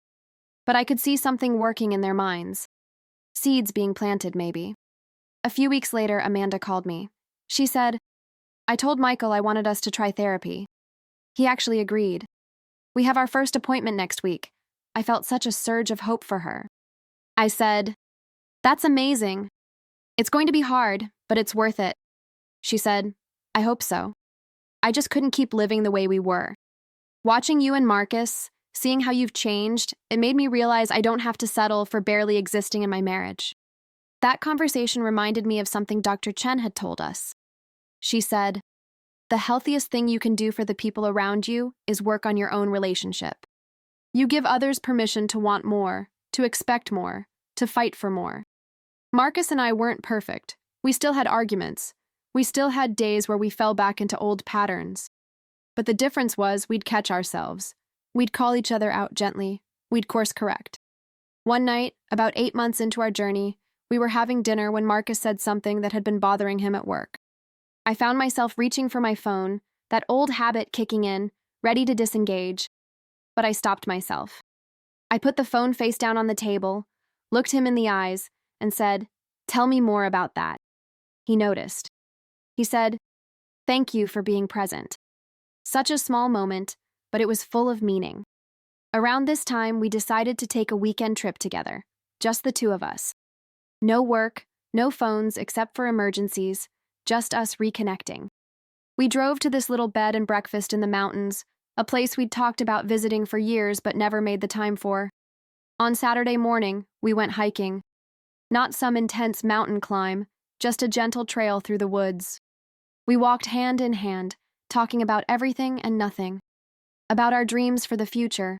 But I could see something working in their minds. Seeds being planted, maybe. A few weeks later, Amanda called me. She said, I told Michael I wanted us to try therapy. He actually agreed. We have our first appointment next week. I felt such a surge of hope for her. I said, that's amazing. It's going to be hard, but it's worth it. She said, I hope so. I just couldn't keep living the way we were. Watching you and Marcus, seeing how you've changed, it made me realize I don't have to settle for barely existing in my marriage. That conversation reminded me of something Dr. Chen had told us. She said, the healthiest thing you can do for the people around you is work on your own relationship. You give others permission to want more, to expect more, to fight for more. Marcus and I weren't perfect. We still had arguments. We still had days where we fell back into old patterns. But the difference was we'd catch ourselves. We'd call each other out gently. We'd course correct. One night, about 8 months into our journey, we were having dinner when Marcus said something that had been bothering him at work. I found myself reaching for my phone, that old habit kicking in, ready to disengage. But I stopped myself. I put the phone face down on the table, looked him in the eyes, and said, tell me more about that. He noticed. He said, thank you for being present. Such a small moment, but it was full of meaning. Around this time, we decided to take a weekend trip together, just the two of us. No work, no phones except for emergencies, just us reconnecting. We drove to this little bed and breakfast in the mountains, a place we'd talked about visiting for years but never made the time for. On Saturday morning, we went hiking. Not some intense mountain climb, just a gentle trail through the woods. We walked hand in hand, talking about everything and nothing, about our dreams for the future,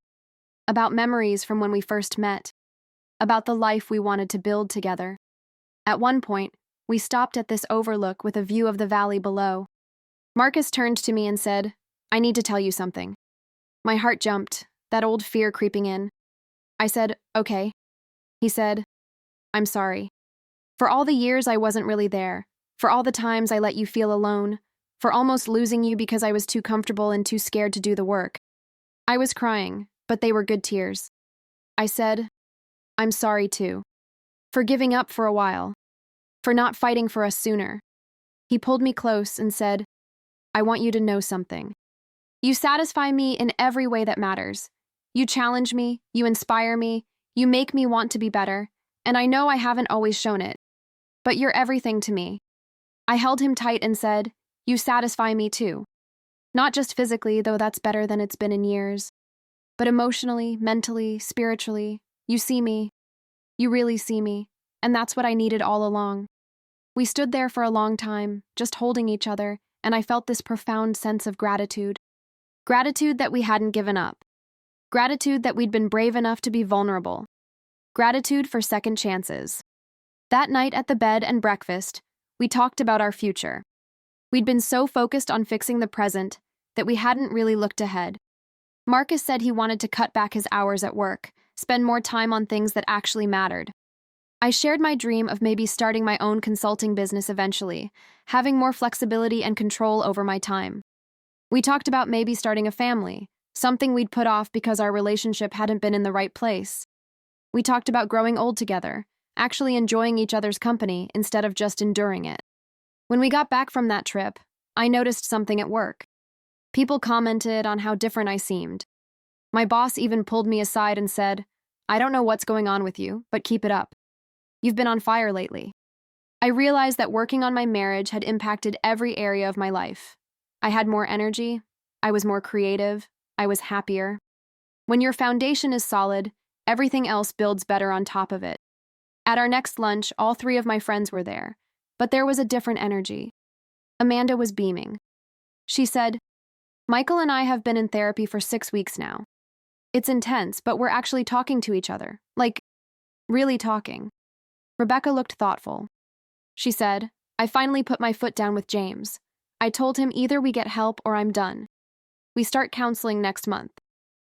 about memories from when we first met, about the life we wanted to build together. At one point, we stopped at this overlook with a view of the valley below. Marcus turned to me and said, "I need to tell you something." My heart jumped, that old fear creeping in. I said, "Okay." He said, "I'm sorry. For all the years I wasn't really there, for all the times I let you feel alone, for almost losing you because I was too comfortable and too scared to do the work." I was crying, but they were good tears. I said, "I'm sorry too. For giving up for a while. For not fighting for us sooner." He pulled me close and said, "I want you to know something. You satisfy me in every way that matters. You challenge me, you inspire me, you make me want to be better, and I know I haven't always shown it. But you're everything to me." I held him tight and said, "You satisfy me too. Not just physically, though that's better than it's been in years, but emotionally, mentally, spiritually. You see me. You really see me, and that's what I needed all along." We stood there for a long time, just holding each other, and I felt this profound sense of gratitude. Gratitude that we hadn't given up. Gratitude that we'd been brave enough to be vulnerable. Gratitude for second chances. That night at the bed and breakfast, we talked about our future. We'd been so focused on fixing the present that we hadn't really looked ahead. Marcus said he wanted to cut back his hours at work, spend more time on things that actually mattered. I shared my dream of maybe starting my own consulting business eventually, having more flexibility and control over my time. We talked about maybe starting a family, something we'd put off because our relationship hadn't been in the right place. We talked about growing old together, actually enjoying each other's company instead of just enduring it. When we got back from that trip, I noticed something at work. People commented on how different I seemed. My boss even pulled me aside and said, "I don't know what's going on with you, but keep it up. You've been on fire lately." I realized that working on my marriage had impacted every area of my life. I had more energy, I was more creative, I was happier. When your foundation is solid, everything else builds better on top of it. At our next lunch, all three of my friends were there, but there was a different energy. Amanda was beaming. She said, "Michael and I have been in therapy for 6 weeks now. It's intense, but we're actually talking to each other. Like, really talking." Rebecca looked thoughtful. She said, "I finally put my foot down with James. I told him either we get help or I'm done. We start counseling next month."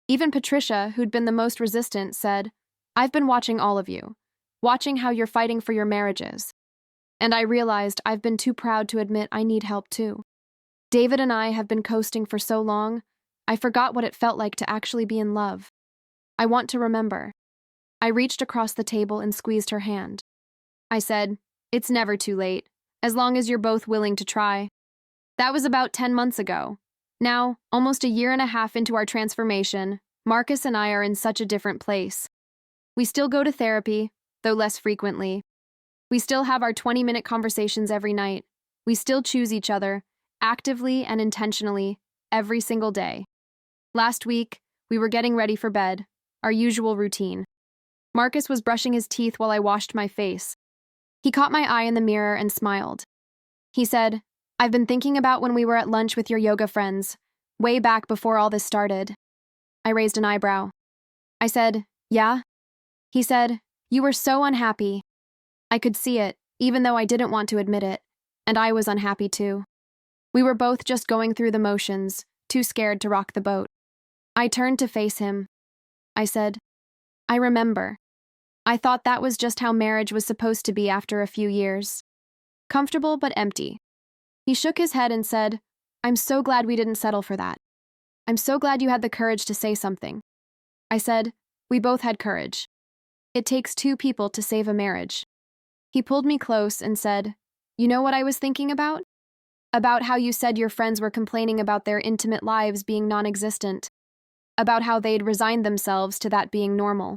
Even Patricia, who'd been the most resistant, said, "I've been watching all of you, watching how you're fighting for your marriages. And I realized I've been too proud to admit I need help too. David and I have been coasting for so long, I forgot what it felt like to actually be in love. I want to remember." I reached across the table and squeezed her hand. I said, "It's never too late, as long as you're both willing to try." That was about 10 months ago. Now, almost a year and a half into our transformation, Marcus and I are in such a different place. We still go to therapy, though less frequently. We still have our 20-minute conversations every night. We still choose each other, actively and intentionally, every single day. Last week, we were getting ready for bed, our usual routine. Marcus was brushing his teeth while I washed my face. He caught my eye in the mirror and smiled. He said, "I've been thinking about when we were at lunch with your yoga friends, way back before all this started." I raised an eyebrow. I said, "Yeah?" He said, "You were so unhappy." I could see it, even though I didn't want to admit it, and I was unhappy too. We were both just going through the motions, too scared to rock the boat. I turned to face him. I said, "I remember. I thought that was just how marriage was supposed to be after a few years. Comfortable but empty." He shook his head and said, "I'm so glad we didn't settle for that. I'm so glad you had the courage to say something." I said, "We both had courage. It takes two people to save a marriage." He pulled me close and said, "You know what I was thinking about? About how you said your friends were complaining about their intimate lives being non-existent. About how they'd resigned themselves to that being normal."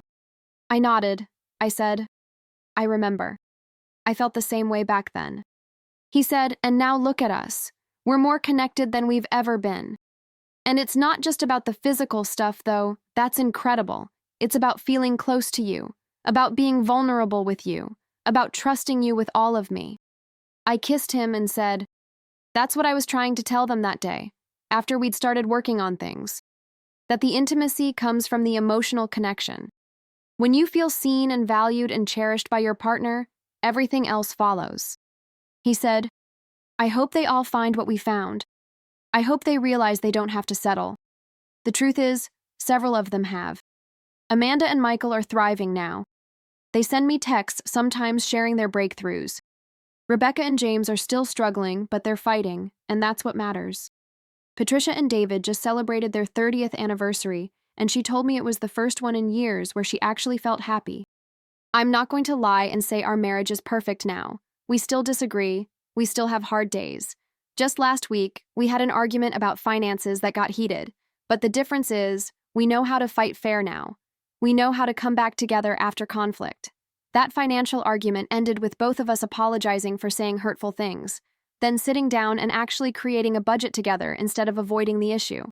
I nodded. I said, "I remember. I felt the same way back then." He said, "And now look at us. We're more connected than we've ever been. And it's not just about the physical stuff, though. That's incredible. It's about feeling close to you, about being vulnerable with you, about trusting you with all of me." I kissed him and said, "That's what I was trying to tell them that day. after we'd started working on things, that the intimacy comes from the emotional connection. When you feel seen and valued and cherished by your partner, everything else follows. He said, I hope they all find what we found. I hope they realize they don't have to settle. The truth is, several of them have. Amanda and Michael are thriving now. They send me texts, sometimes sharing their breakthroughs. Rebecca and James are still struggling, but they're fighting, and that's what matters. Patricia and David just celebrated their 30th anniversary, and she told me it was the first one in years where she actually felt happy. I'm not going to lie and say our marriage is perfect now. We still disagree. We still have hard days. Just last week, we had an argument about finances that got heated, but the difference is, we know how to fight fair now. We know how to come back together after conflict. That financial argument ended with both of us apologizing for saying hurtful things, then sitting down and actually creating a budget together instead of avoiding the issue.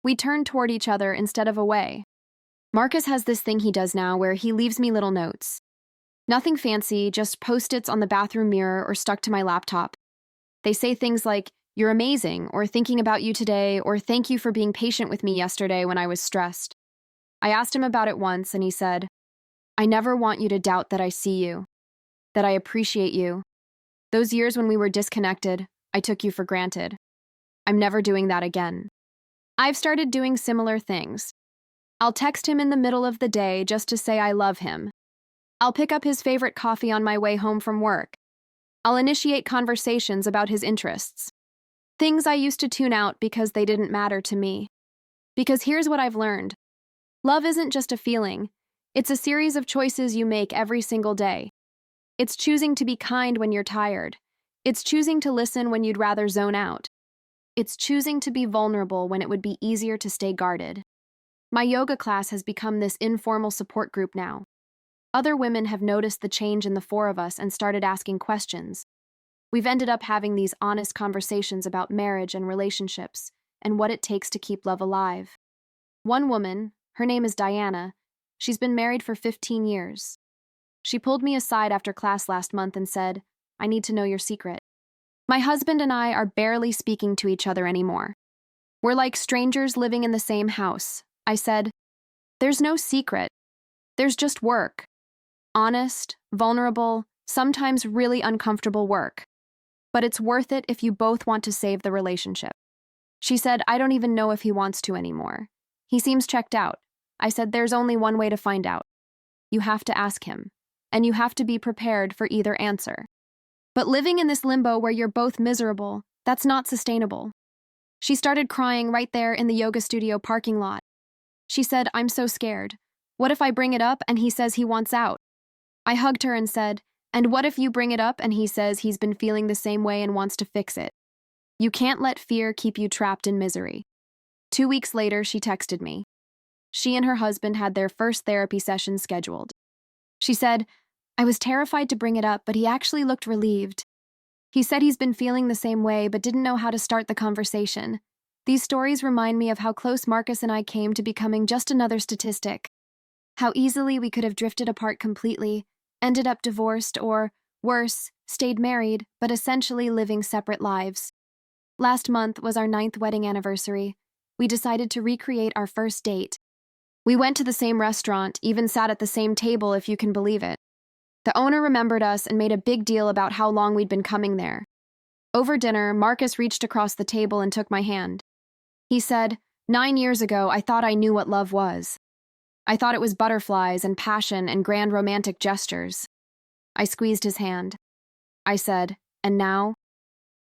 We turned toward each other instead of away. Marcus has this thing he does now where he leaves me little notes. Nothing fancy, just post-its on the bathroom mirror or stuck to my laptop. They say things like, "You're amazing," or "Thinking about you today," or "Thank you for being patient with me yesterday when I was stressed." I asked him about it once, and he said, I never want you to doubt that I see you, that I appreciate you. Those years when we were disconnected, I took you for granted. I'm never doing that again. I've started doing similar things. I'll text him in the middle of the day just to say I love him. I'll pick up his favorite coffee on my way home from work. I'll initiate conversations about his interests. Things I used to tune out because they didn't matter to me. Because here's what I've learned. Love isn't just a feeling. It's a series of choices you make every single day. It's choosing to be kind when you're tired. It's choosing to listen when you'd rather zone out. It's choosing to be vulnerable when it would be easier to stay guarded. My yoga class has become this informal support group now. Other women have noticed the change in the four of us and started asking questions. We've ended up having these honest conversations about marriage and relationships and what it takes to keep love alive. One woman, her name is Diana, she's been married for 15 years. She pulled me aside after class last month and said, I need to know your secret. My husband and I are barely speaking to each other anymore. We're like strangers living in the same house. I said, there's no secret. There's just work. Honest, vulnerable, sometimes really uncomfortable work. But it's worth it if you both want to save the relationship. She said, I don't even know if he wants to anymore. He seems checked out. I said, there's only one way to find out. You have to ask him, and you have to be prepared for either answer. But living in this limbo where you're both miserable, that's not sustainable. She started crying right there in the yoga studio parking lot. She said, I'm so scared. What if I bring it up and he says he wants out? I hugged her and said, and what if you bring it up and he says he's been feeling the same way and wants to fix it? You can't let fear keep you trapped in misery. 2 weeks later, she texted me. She and her husband had their first therapy session scheduled. She said, I was terrified to bring it up, but he actually looked relieved. He said he's been feeling the same way, but didn't know how to start the conversation. These stories remind me of how close Marcus and I came to becoming just another statistic. How easily we could have drifted apart completely, ended up divorced, or, worse, stayed married, but essentially living separate lives. Last month was our 9th wedding anniversary. We decided to recreate our first date. We went to the same restaurant, even sat at the same table if you can believe it. The owner remembered us and made a big deal about how long we'd been coming there. Over dinner, Marcus reached across the table and took my hand. He said, 9 years ago, I thought I knew what love was. I thought it was butterflies and passion and grand romantic gestures. I squeezed his hand. I said, and now?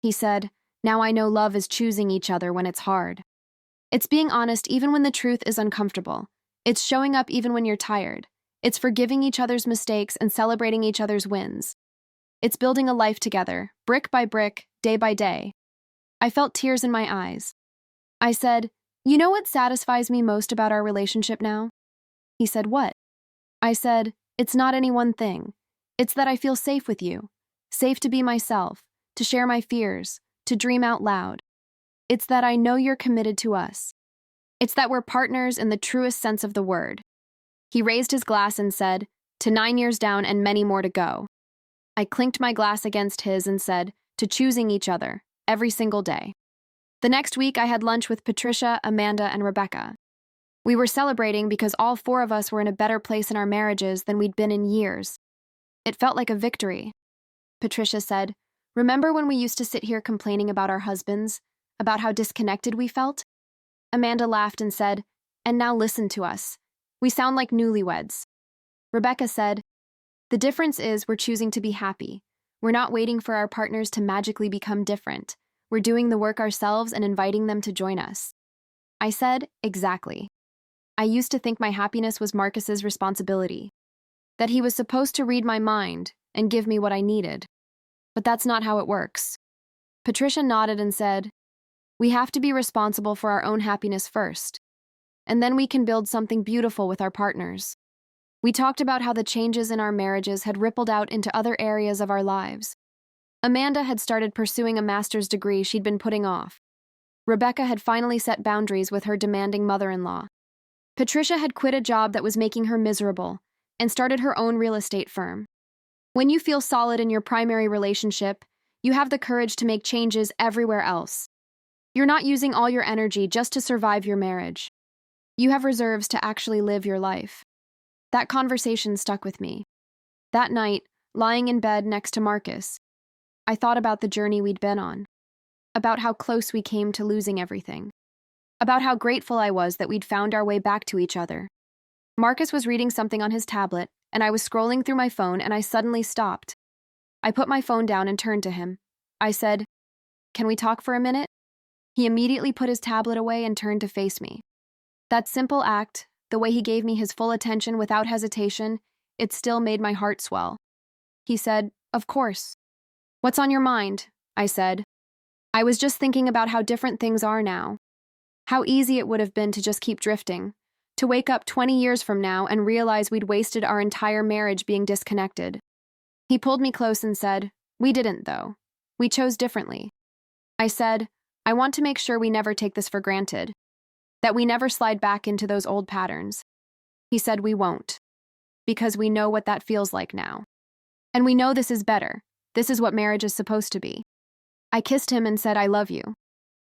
He said, now I know love is choosing each other when it's hard. It's being honest even when the truth is uncomfortable. It's showing up even when you're tired. It's forgiving each other's mistakes and celebrating each other's wins. It's building a life together, brick by brick, day by day. I felt tears in my eyes. I said, you know what satisfies me most about our relationship now? He said, what? I said, it's not any one thing. It's that I feel safe with you. Safe to be myself, to share my fears, to dream out loud. It's that I know you're committed to us. It's that we're partners in the truest sense of the word. He raised his glass and said, to 9 years down and many more to go. I clinked my glass against his and said, to choosing each other, every single day. The next week, I had lunch with Patricia, Amanda, and Rebecca. We were celebrating because all four of us were in a better place in our marriages than we'd been in years. It felt like a victory. Patricia said, "Remember when we used to sit here complaining about our husbands, about how disconnected we felt?" Amanda laughed and said, "And now listen to us. We sound like newlyweds." Rebecca said, "The difference is we're choosing to be happy. We're not waiting for our partners to magically become different. We're doing the work ourselves and inviting them to join us." I said, "Exactly. I used to think my happiness was Marcus's responsibility, that he was supposed to read my mind and give me what I needed. But that's not how it works." Patricia nodded and said, "We have to be responsible for our own happiness first, and then we can build something beautiful with our partners." We talked about how the changes in our marriages had rippled out into other areas of our lives. Amanda had started pursuing a master's degree she'd been putting off. Rebecca had finally set boundaries with her demanding mother-in-law. Patricia had quit a job that was making her miserable and started her own real estate firm. When you feel solid in your primary relationship, you have the courage to make changes everywhere else. You're not using all your energy just to survive your marriage. You have reserves to actually live your life. That conversation stuck with me. That night, lying in bed next to Marcus, I thought about the journey we'd been on, about how close we came to losing everything, about how grateful I was that we'd found our way back to each other. Marcus was reading something on his tablet, and I was scrolling through my phone, and I suddenly stopped. I put my phone down and turned to him. I said, "Can we talk for a minute?" He immediately put his tablet away and turned to face me. That simple act, the way he gave me his full attention without hesitation, it still made my heart swell. He said, "Of course." "What's on your mind?" I said. "I was just thinking about how different things are now. How easy it would have been to just keep drifting, to wake up 20 years from now and realize we'd wasted our entire marriage being disconnected." He pulled me close and said, "We didn't, though. We chose differently." I said, "I want to make sure we never take this for granted, that we never slide back into those old patterns." He said, "We won't, because we know what that feels like now. And we know this is better. This is what marriage is supposed to be." I kissed him and said, "I love you."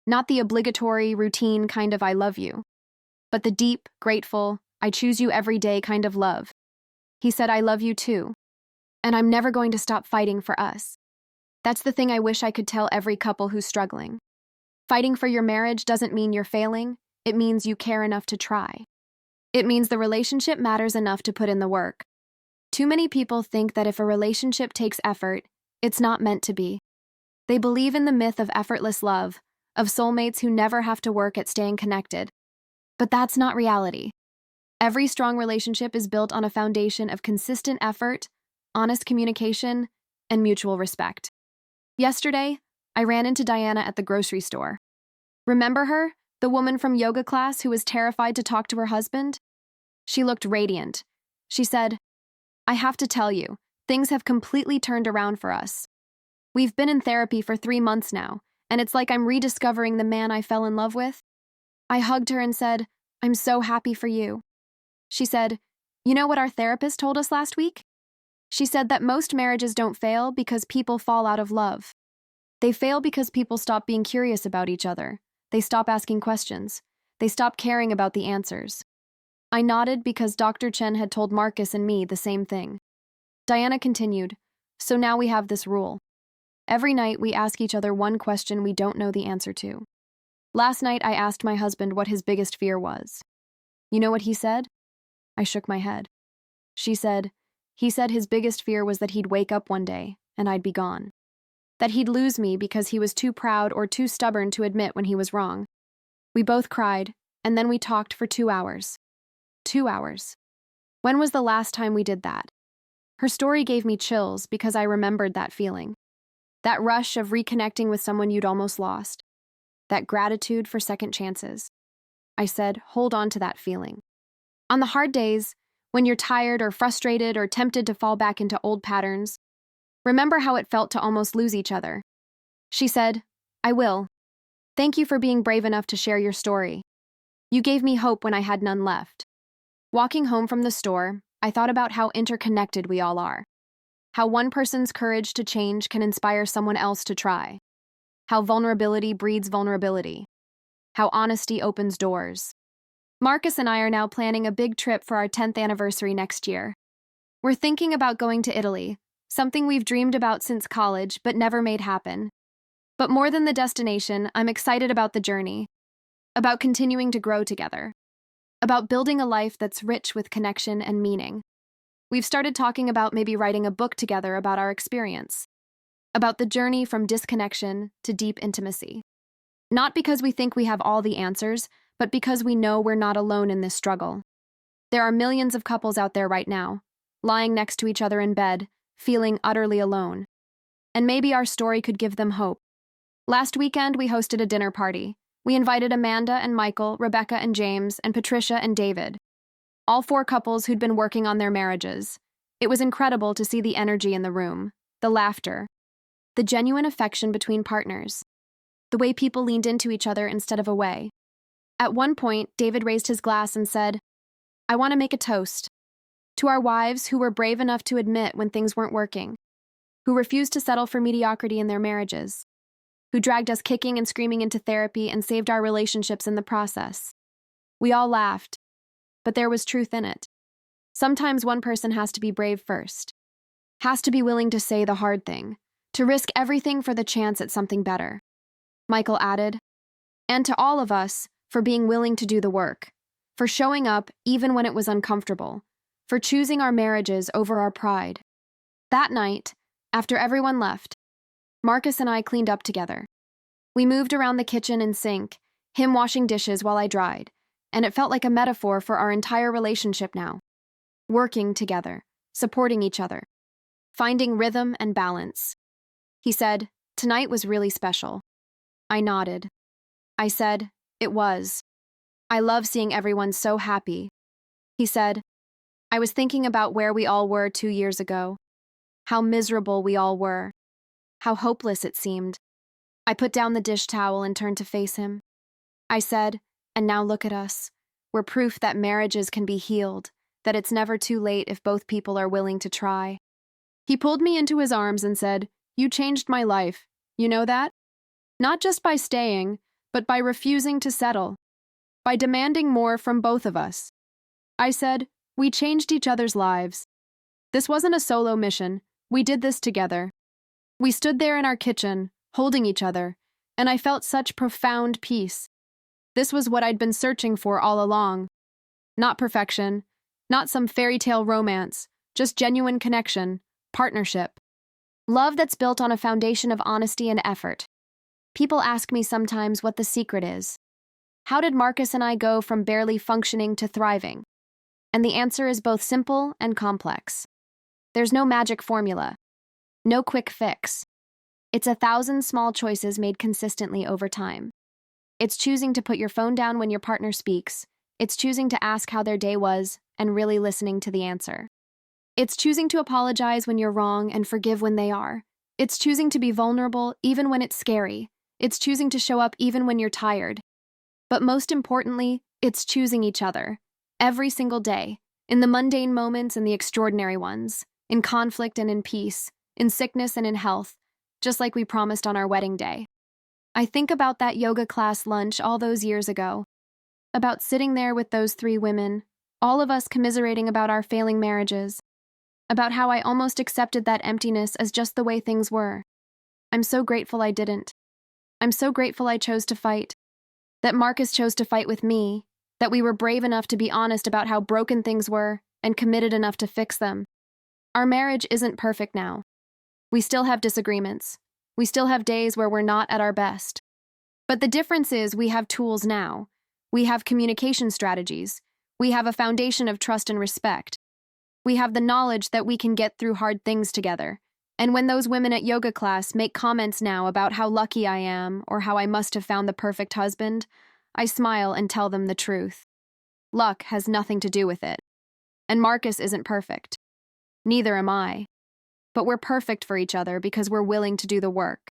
Not the obligatory, routine kind of "I love you," but the deep, grateful, "I choose you every day" kind of love. He said, "I love you too. And I'm never going to stop fighting for us." That's the thing I wish I could tell every couple who's struggling. Fighting for your marriage doesn't mean you're failing. It means you care enough to try. It means the relationship matters enough to put in the work. Too many people think that if a relationship takes effort, it's not meant to be. They believe in the myth of effortless love, of soulmates who never have to work at staying connected. But that's not reality. Every strong relationship is built on a foundation of consistent effort, honest communication, and mutual respect. Yesterday, I ran into Diana at the grocery store. Remember her, the woman from yoga class who was terrified to talk to her husband? She looked radiant. She said, "I have to tell you, things have completely turned around for us. We've been in therapy for 3 months now, and it's like I'm rediscovering the man I fell in love with." I hugged her and said, "I'm so happy for you." She said, "You know what our therapist told us last week?" She said that most marriages don't fail because people fall out of love. They fail because people stop being curious about each other. They stop asking questions. They stop caring about the answers. I nodded because Dr. Chen had told Marcus and me the same thing. Diana continued, "So now we have this rule. Every night we ask each other one question we don't know the answer to. Last night I asked my husband what his biggest fear was. You know what he said?" I shook my head. She said, "He said his biggest fear was that he'd wake up one day and I'd be gone. That he'd lose me because he was too proud or too stubborn to admit when he was wrong." We both cried, and then we talked for 2 hours. 2 hours. When was the last time we did that? Her story gave me chills because I remembered that feeling. That rush of reconnecting with someone you'd almost lost. That gratitude for second chances. I said, "Hold on to that feeling. On the hard days, when you're tired or frustrated or tempted to fall back into old patterns, remember how it felt to almost lose each other." She said, "I will. Thank you for being brave enough to share your story. You gave me hope when I had none left." Walking home from the store, I thought about how interconnected we all are. How one person's courage to change can inspire someone else to try. how vulnerability breeds vulnerability, how honesty opens doors. Marcus and I are now planning a big trip for our 10th anniversary next year. We're thinking about going to Italy, something we've dreamed about since college but never made happen. But more than the destination, I'm excited about the journey, about continuing to grow together, about building a life that's rich with connection and meaning. We've started talking about maybe writing a book together about our experience, about the journey from disconnection to deep intimacy. Not because we think we have all the answers, but because we know we're not alone in this struggle. There are millions of couples out there right now, lying next to each other in bed, feeling utterly alone. And maybe our story could give them hope. Last weekend, we hosted a dinner party. We invited Amanda and Michael, Rebecca and James, and Patricia and David. All 4 couples who'd been working on their marriages. It was incredible to see the energy in the room, the laughter, the genuine affection between partners, the way people leaned into each other instead of away. At one point, David raised his glass and said, "I want to make a toast to our wives who were brave enough to admit when things weren't working, who refused to settle for mediocrity in their marriages, who dragged us kicking and screaming into therapy and saved our relationships in the process." We all laughed, but there was truth in it. Sometimes one person has to be brave first, has to be willing to say the hard thing, to risk everything for the chance at something better. Michael added, "And to all of us, for being willing to do the work, for showing up even when it was uncomfortable, for choosing our marriages over our pride." That night, after everyone left, Marcus and I cleaned up together. We moved around the kitchen and sink, him washing dishes while I dried, and it felt like a metaphor for our entire relationship now. Working together, supporting each other, finding rhythm and balance. He said, "Tonight was really special." I nodded. I said, "It was. I love seeing everyone so happy." He said, "I was thinking about where we all were 2 years ago, how miserable we all were, how hopeless it seemed." I put down the dish towel and turned to face him. I said, "And now look at us. We're proof that marriages can be healed, that it's never too late if both people are willing to try." He pulled me into his arms and said, "You changed my life. You know that? Not just by staying, but by refusing to settle, by demanding more from both of us." I said, "We changed each other's lives. This wasn't a solo mission. We did this together." We stood there in our kitchen, holding each other, and I felt such profound peace. This was what I'd been searching for all along. Not perfection, not some fairy tale romance, just genuine connection, partnership. Love that's built on a foundation of honesty and effort. People ask me sometimes what the secret is. How did Marcus and I go from barely functioning to thriving? And the answer is both simple and complex. There's no magic formula, no quick fix. It's 1,000 small choices made consistently over time. It's choosing to put your phone down when your partner speaks. It's choosing to ask how their day was and really listening to the answer. It's choosing to apologize when you're wrong and forgive when they are. It's choosing to be vulnerable even when it's scary. It's choosing to show up even when you're tired. But most importantly, it's choosing each other. Every single day, in the mundane moments and the extraordinary ones, in conflict and in peace, in sickness and in health, just like we promised on our wedding day. I think about that yoga class lunch all those years ago, about sitting there with those 3 women, all of us commiserating about our failing marriages, about how I almost accepted that emptiness as just the way things were. I'm so grateful I didn't. I'm so grateful I chose to fight, that Marcus chose to fight with me, that we were brave enough to be honest about how broken things were and committed enough to fix them. Our marriage isn't perfect now. We still have disagreements. We still have days where we're not at our best. But the difference is we have tools now. We have communication strategies. We have a foundation of trust and respect. We have the knowledge that we can get through hard things together. And when those women at yoga class make comments now about how lucky I am or how I must have found the perfect husband, I smile and tell them the truth. Luck has nothing to do with it. And Marcus isn't perfect. Neither am I. But we're perfect for each other because we're willing to do the work.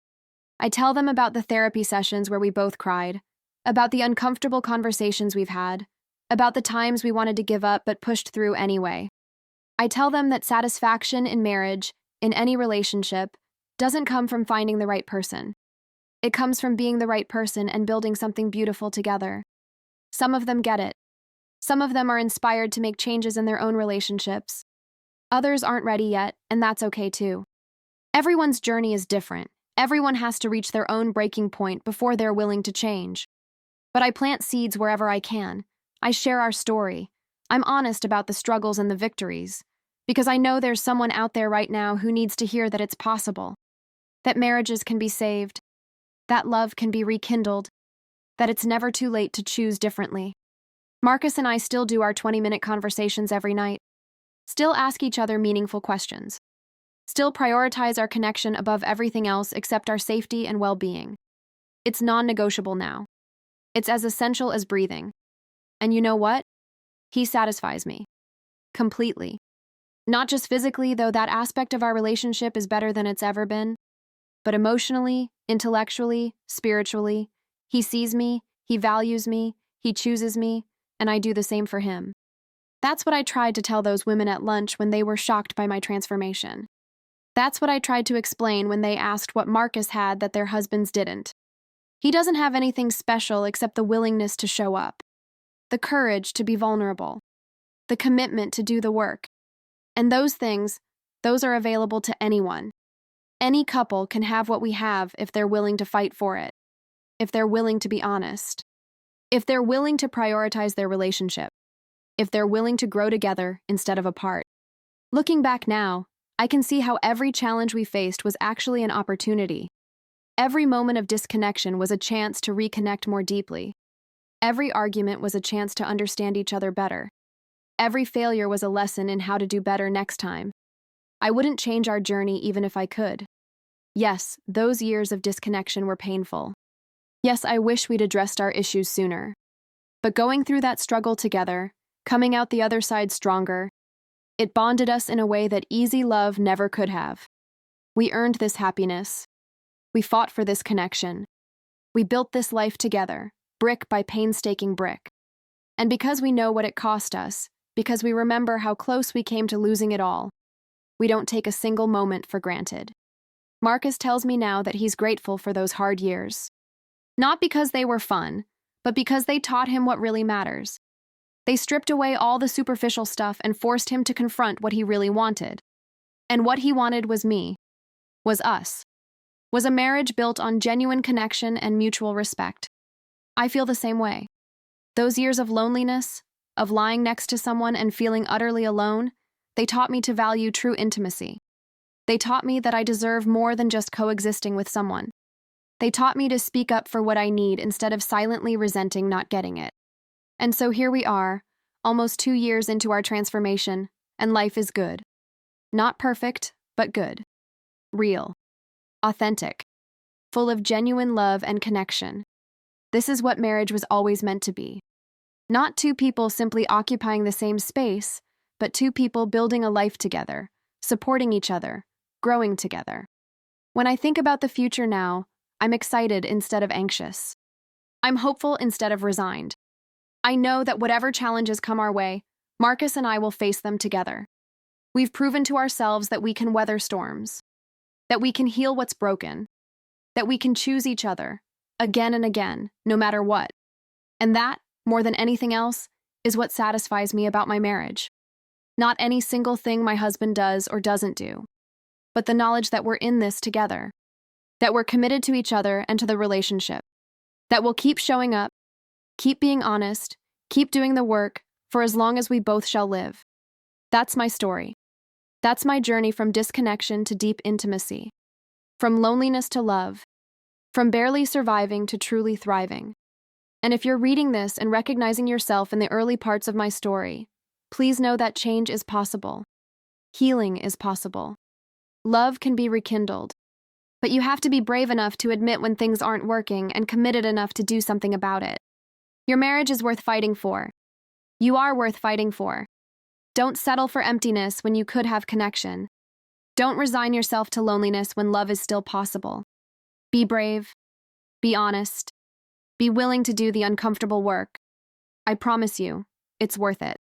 I tell them about the therapy sessions where we both cried, about the uncomfortable conversations we've had, about the times we wanted to give up but pushed through anyway. I tell them that satisfaction in marriage, in any relationship, doesn't come from finding the right person. It comes from being the right person and building something beautiful together. Some of them get it. Some of them are inspired to make changes in their own relationships. Others aren't ready yet, and that's okay too. Everyone's journey is different. Everyone has to reach their own breaking point before they're willing to change. But I plant seeds wherever I can. I share our story. I'm honest about the struggles and the victories, because I know there's someone out there right now who needs to hear that it's possible, that marriages can be saved, that love can be rekindled, that it's never too late to choose differently. Marcus and I still do our 20-minute conversations every night, still ask each other meaningful questions, still prioritize our connection above everything else except our safety and well-being. It's non-negotiable now. It's as essential as breathing. And you know what? He satisfies me. Completely. Not just physically, though that aspect of our relationship is better than it's ever been, but emotionally, intellectually, spiritually. He sees me, he values me, he chooses me, and I do the same for him. That's what I tried to tell those women at lunch when they were shocked by my transformation. That's what I tried to explain when they asked what Marcus had that their husbands didn't. He doesn't have anything special except the willingness to show up, the courage to be vulnerable, the commitment to do the work. And those things, those are available to anyone. Any couple can have what we have if they're willing to fight for it, if they're willing to be honest, if they're willing to prioritize their relationship, if they're willing to grow together instead of apart. Looking back now, I can see how every challenge we faced was actually an opportunity. Every moment of disconnection was a chance to reconnect more deeply. Every argument was a chance to understand each other better. Every failure was a lesson in how to do better next time. I wouldn't change our journey even if I could. Yes, those years of disconnection were painful. Yes, I wish we'd addressed our issues sooner. But going through that struggle together, coming out the other side stronger, it bonded us in a way that easy love never could have. We earned this happiness. We fought for this connection. We built this life together, brick by painstaking brick. And because we know what it cost us, because we remember how close we came to losing it all, we don't take a single moment for granted. Marcus tells me now that he's grateful for those hard years. Not because they were fun, but because they taught him what really matters. They stripped away all the superficial stuff and forced him to confront what he really wanted. And what he wanted was me, was us, was a marriage built on genuine connection and mutual respect. I feel the same way. Those years of loneliness, of lying next to someone and feeling utterly alone, they taught me to value true intimacy. They taught me that I deserve more than just coexisting with someone. They taught me to speak up for what I need instead of silently resenting not getting it. And so here we are, almost 2 years into our transformation, and life is good. Not perfect, but good. Real. Authentic. Full of genuine love and connection. This is what marriage was always meant to be. Not two people simply occupying the same space, but two people building a life together, supporting each other, growing together. When I think about the future now, I'm excited instead of anxious. I'm hopeful instead of resigned. I know that whatever challenges come our way, Marcus and I will face them together. We've proven to ourselves that we can weather storms, that we can heal what's broken, that we can choose each other, again and again, no matter what. And that, more than anything else, is what satisfies me about my marriage. Not any single thing my husband does or doesn't do, but the knowledge that we're in this together, that we're committed to each other and to the relationship, that we'll keep showing up, keep being honest, keep doing the work for as long as we both shall live. That's my story. That's my journey from disconnection to deep intimacy, from loneliness to love, from barely surviving to truly thriving. And if you're reading this and recognizing yourself in the early parts of my story, please know that change is possible. Healing is possible. Love can be rekindled. But you have to be brave enough to admit when things aren't working and committed enough to do something about it. Your marriage is worth fighting for. You are worth fighting for. Don't settle for emptiness when you could have connection. Don't resign yourself to loneliness when love is still possible. Be brave. Be honest. Be willing to do the uncomfortable work. I promise you, it's worth it.